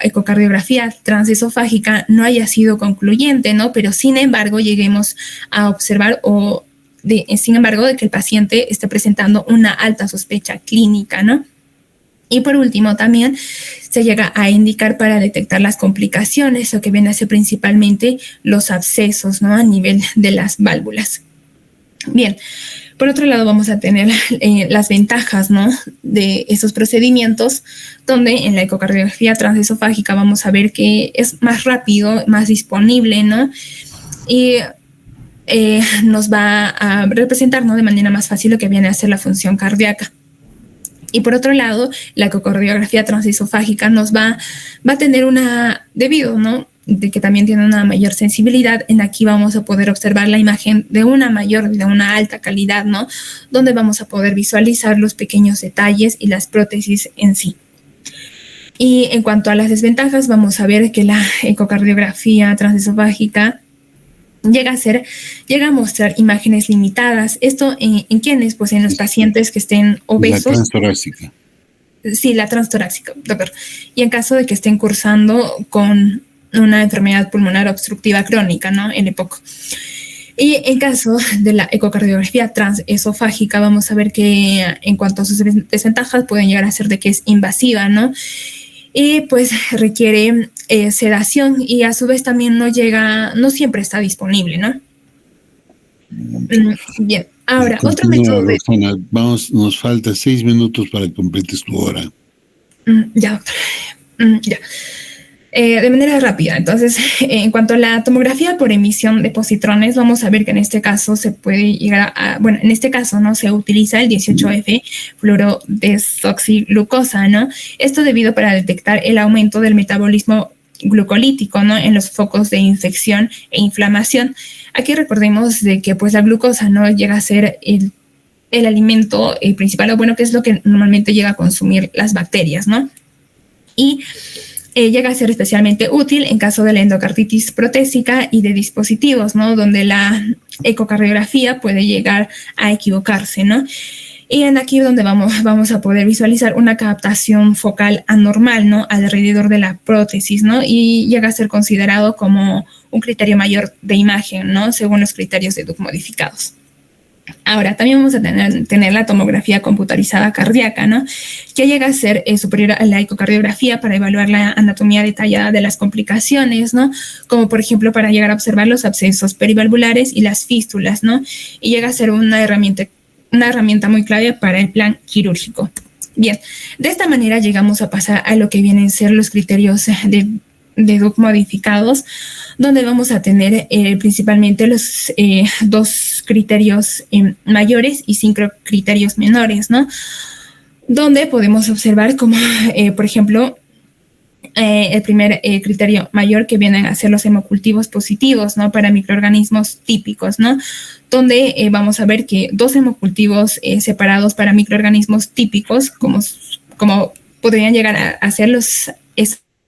ecocardiografía transesofágica no haya sido concluyente, ¿no? Pero sin embargo lleguemos a observar de que el paciente esté presentando una alta sospecha clínica, ¿no? Y por último también se llega a indicar para detectar las complicaciones, lo que viene a ser principalmente los abscesos, ¿no?, a nivel de las válvulas. Bien. Por otro lado, vamos a tener las ventajas, ¿no?, de estos procedimientos, donde en la ecocardiografía transesofágica vamos a ver que es más rápido, más disponible, ¿no? Y nos va a representar, ¿no?, de manera más fácil lo que viene a ser la función cardíaca. Y por otro lado, la ecocardiografía transesofágica nos va a tener debido, ¿no?, de que también tiene una mayor sensibilidad, en aquí vamos a poder observar la imagen de una alta calidad, ¿no?, donde vamos a poder visualizar los pequeños detalles y las prótesis en sí. Y en cuanto a las desventajas, vamos a ver que la ecocardiografía transesofágica llega a mostrar imágenes limitadas. ¿Esto en quiénes? Pues en los pacientes que estén obesos. La transtorácica. Sí, la transtorácica, doctor. Y en caso de que estén cursando con una enfermedad pulmonar obstructiva crónica, ¿no?, en EPOC. Y en caso de la ecocardiografía transesofágica, vamos a ver que en cuanto a sus desventajas pueden llegar a ser de que es invasiva, ¿no?, y pues requiere sedación, y a su vez también no siempre está disponible, ¿no? Bien, ahora, otro método de... Roxana, nos falta 6 minutos para que completes tu hora. Ya, doctor. Ya. De manera rápida, entonces, en cuanto a la tomografía por emisión de positrones, vamos a ver que en este caso se puede llegar en este caso, ¿no?, se utiliza el 18F fluorodesoxiglucosa, ¿no? Esto debido para detectar el aumento del metabolismo glucolítico, ¿no?, en los focos de infección e inflamación. Aquí recordemos de que pues la glucosa, ¿no?, llega a ser el alimento principal, o que es lo que normalmente llega a consumir las bacterias, ¿no? Y llega a ser especialmente útil en caso de la endocarditis protésica y de dispositivos, ¿no?, donde la ecocardiografía puede llegar a equivocarse, ¿no? Y en aquí donde vamos a poder visualizar una captación focal anormal, ¿no?, alrededor de la prótesis, ¿no? Y llega a ser considerado como un criterio mayor de imagen, ¿no?, según los criterios de Duke modificados. Ahora, también vamos a tener la tomografía computarizada cardíaca, ¿no?, que llega a ser superior a la ecocardiografía para evaluar la anatomía detallada de las complicaciones, ¿no?, como por ejemplo para llegar a observar los abscesos perivalvulares y las fístulas, ¿no?, y llega a ser una herramienta muy clave para el plan quirúrgico. Bien, de esta manera llegamos a pasar a lo que vienen a ser los criterios de Duke modificados, donde vamos a tener principalmente los 2 criterios mayores y 5 criterios menores, ¿no?, donde podemos observar como, por ejemplo, el primer criterio mayor, que vienen a ser los hemocultivos positivos, ¿no?, para microorganismos típicos, ¿no?, donde vamos a ver que 2 hemocultivos separados para microorganismos típicos, como podrían llegar a ser los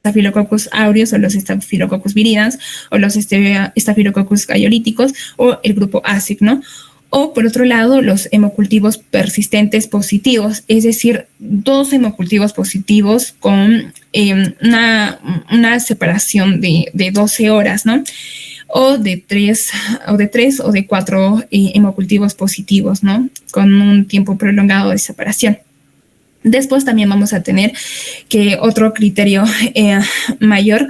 Staphylococcus aureus o los Staphylococcus viridans o los Staphylococcus gayolíticos o el grupo ASIC, ¿no? O por otro lado, los hemocultivos persistentes positivos, es decir, 2 hemocultivos positivos con una separación de 12 horas, ¿no?, o de 3 o de 4 hemocultivos positivos, ¿no?, con un tiempo prolongado de separación. Después también vamos a tener que otro criterio mayor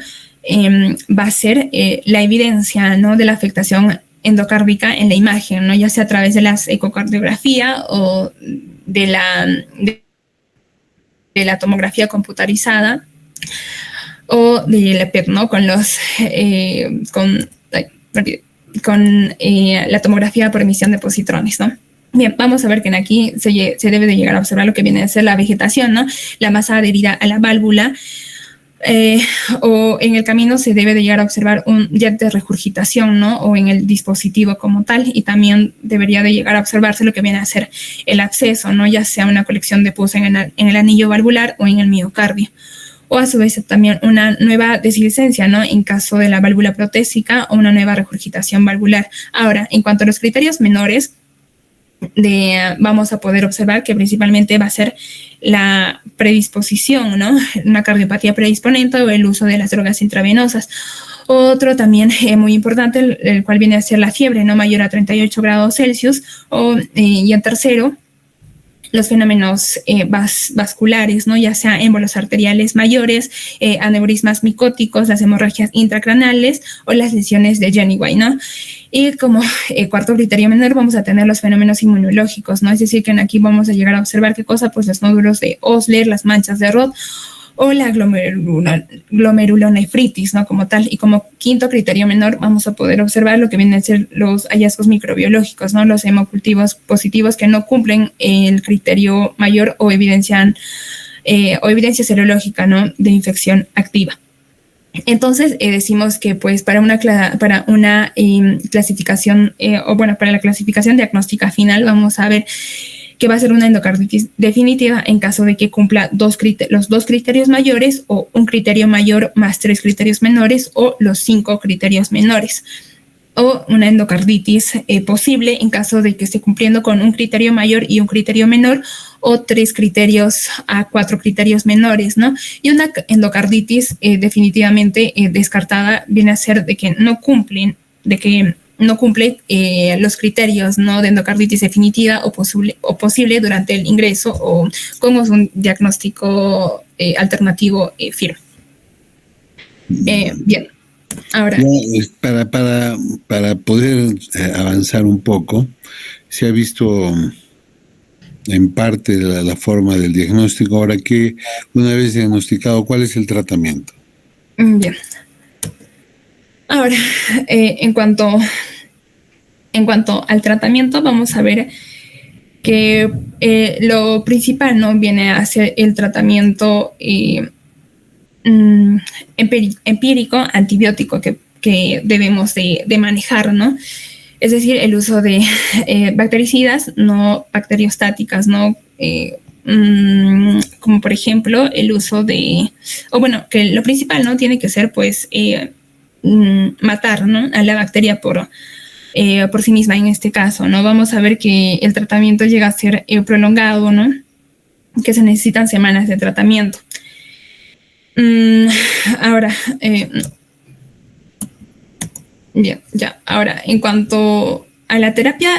va a ser la evidencia, ¿no?, de la afectación endocárdica en la imagen, ¿no?, ya sea a través de la ecocardiografía o de la tomografía computarizada o del PET, ¿no? Con la tomografía por emisión de positrones, ¿no? Bien, vamos a ver que aquí se debe de llegar a observar lo que viene a ser la vegetación, ¿no? La masa adherida a la válvula, o en el camino se debe de llegar a observar un jet de regurgitación, ¿no? O en el dispositivo como tal, y también debería de llegar a observarse lo que viene a ser el absceso, ¿no? Ya sea una colección de pus en el anillo valvular o en el miocardio. O a su vez también una nueva deslicencia, ¿no? En caso de la válvula protésica o una nueva regurgitación valvular. Ahora, en cuanto a los criterios menores, vamos a poder observar que principalmente va a ser la predisposición, ¿no? Una cardiopatía predisponente o el uso de las drogas intravenosas. Otro también muy importante, el cual viene a ser la fiebre, ¿no? Mayor a 38 grados Celsius, y en tercero, los fenómenos vasculares, ¿no? Ya sea émbolos arteriales mayores, aneurismas micóticos, las hemorragias intracraneales o las lesiones de Jenny-Way, ¿no? Y como cuarto criterio menor vamos a tener los fenómenos inmunológicos, ¿no? Es decir, que aquí vamos a llegar a observar qué cosa, pues los nódulos de Osler, las manchas de Roth o la glomerulonefritis, ¿no? Como tal. Y como quinto criterio menor vamos a poder observar lo que vienen a ser los hallazgos microbiológicos, ¿no? Los hemocultivos positivos que no cumplen el criterio mayor o evidencia serológica, ¿no? De infección activa. Entonces decimos que pues para la clasificación diagnóstica final vamos a ver que va a ser una endocarditis definitiva en caso de que cumpla los dos criterios mayores o un criterio mayor más 3 criterios menores o los 5 criterios menores, o una endocarditis posible en caso de que esté cumpliendo con un criterio mayor y un criterio menor o 3 criterios a 4 criterios menores, ¿no? Y una endocarditis definitivamente descartada viene a ser de que no cumple los criterios, ¿no? De endocarditis definitiva o posible durante el ingreso o como un diagnóstico alternativo firme. Bien. Ahora, para poder avanzar un poco, se ha visto en parte la forma del diagnóstico. Ahora, que una vez diagnosticado, ¿cuál es el tratamiento? Bien. Ahora, en cuanto al tratamiento, vamos a ver que lo principal, ¿no? Viene a ser el tratamiento empírico antibiótico que debemos de manejar, ¿no? Es decir, el uso de bactericidas no bacteriostáticas, ¿no? Como por ejemplo el uso que lo principal, ¿no? Tiene que ser pues matar, ¿no? A la bacteria por sí misma en este caso, ¿no? Vamos a ver que el tratamiento llega a ser prolongado, ¿no? Que se necesitan semanas de tratamiento. Ahora, ahora, en cuanto a la terapia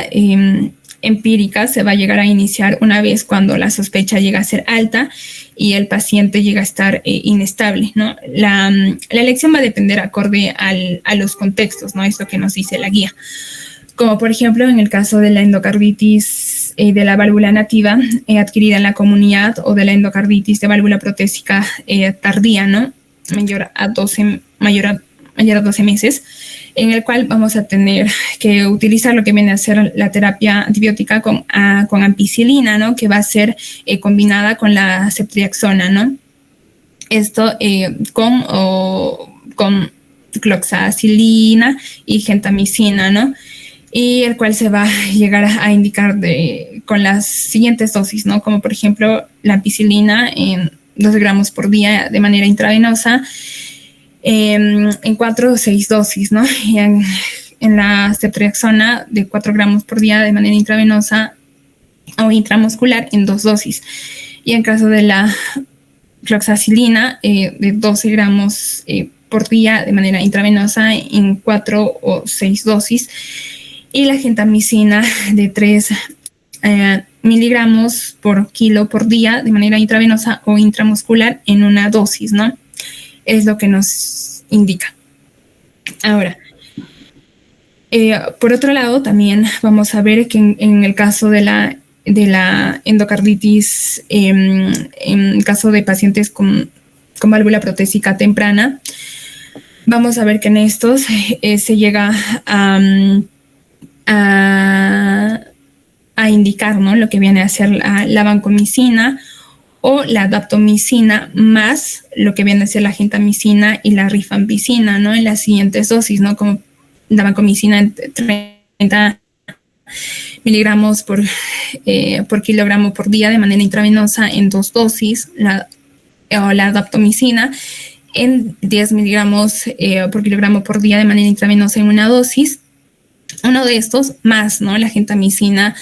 empírica, se va a llegar a iniciar una vez cuando la sospecha llega a ser alta y el paciente llega a estar inestable, ¿no? La elección va a depender acorde a los contextos, ¿no? Esto que nos dice la guía. Como por ejemplo en el caso de la endocarditis de la válvula nativa adquirida en la comunidad o de la endocarditis de válvula protésica tardía, ¿no? Mayor a 12 meses, en el cual vamos a tener que utilizar lo que viene a ser la terapia antibiótica con ampicilina, ¿no? Que va a ser combinada con la ceftriaxona, ¿no? Esto con cloxacilina y gentamicina, ¿no? Y el cual se va a llegar a indicar con las siguientes dosis, ¿no? Como por ejemplo la ampicilina en 2 gramos por día de manera intravenosa, en 4 o 6 dosis, ¿no? Y en la ceftriaxona de 4 gramos por día de manera intravenosa o intramuscular en 2 dosis. Y en caso de la cloxacilina de 12 gramos por día de manera intravenosa en 4 o 6 dosis. Y la gentamicina de 3 miligramos por kilo por día de manera intravenosa o intramuscular en una dosis, ¿no? Es lo que nos indica. Ahora, por otro lado, también vamos a ver que en el caso de la la endocarditis en caso de pacientes con válvula protésica temprana, vamos a ver que en estos se llega a indicar, ¿no?, lo que viene a ser la vancomicina o la daptomicina más lo que viene a ser la gentamicina y la rifampicina, ¿no?, en las siguientes dosis, ¿no?, como la vancomicina en 30 miligramos por kilogramo por día de manera intravenosa en 2 dosis, o la daptomicina en 10 miligramos por kilogramo por día de manera intravenosa en una dosis. Uno de estos más, ¿no?, la gentamicina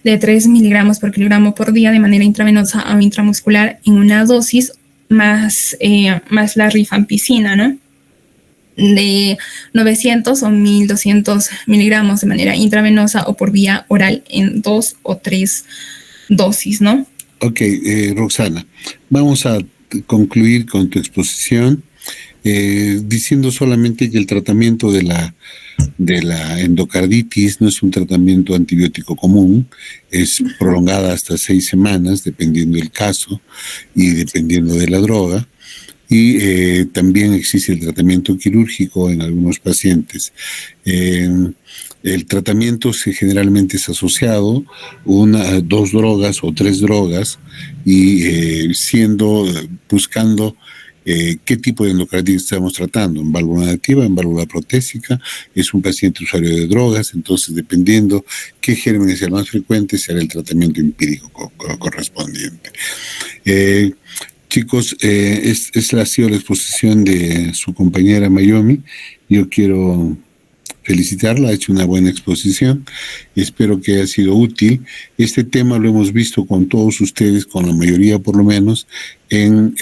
de 3 miligramos por kilogramo por día de manera intravenosa o intramuscular en una dosis, más la rifampicina, ¿no?, de 900 o 1200 miligramos de manera intravenosa o por vía oral en 2 o 3 dosis, ¿no? Ok, Roxana, vamos a concluir con tu exposición diciendo solamente que el tratamiento de la endocarditis no es un tratamiento antibiótico común, es prolongada hasta 6 semanas, dependiendo del caso y dependiendo de la droga. Y también existe el tratamiento quirúrgico en algunos pacientes. El tratamiento generalmente es asociado a 2 drogas o 3 drogas y buscando qué tipo de endocarditis estamos tratando, en válvula nativa, en válvula protésica, es un paciente usuario de drogas, entonces dependiendo qué germen es el más frecuente, se hará el tratamiento empírico correspondiente. Chicos, esta ha sido la exposición de su compañera Mayumi. Yo quiero felicitarla, ha hecho una buena exposición. Espero que haya sido útil. Este tema lo hemos visto con todos ustedes, con la mayoría por lo menos, en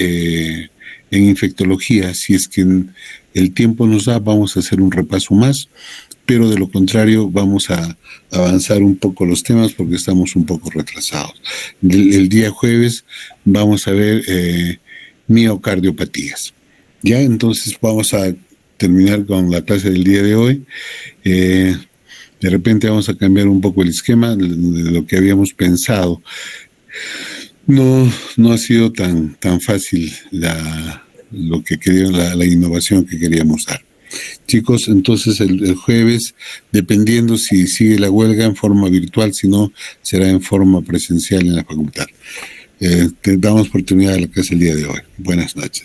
infectología. Si es que el tiempo nos da, vamos a hacer un repaso más, pero de lo contrario vamos a avanzar un poco los temas porque estamos un poco retrasados. El día jueves vamos a ver miocardiopatías. Ya, entonces vamos a terminar con la clase del día de hoy. De repente vamos a cambiar un poco el esquema de lo que habíamos pensado. No ha sido tan fácil la innovación que queríamos dar. Chicos, entonces el jueves, dependiendo si sigue la huelga en forma virtual, si no, será en forma presencial en la facultad. Te damos oportunidad a la clase el día de hoy. Buenas noches.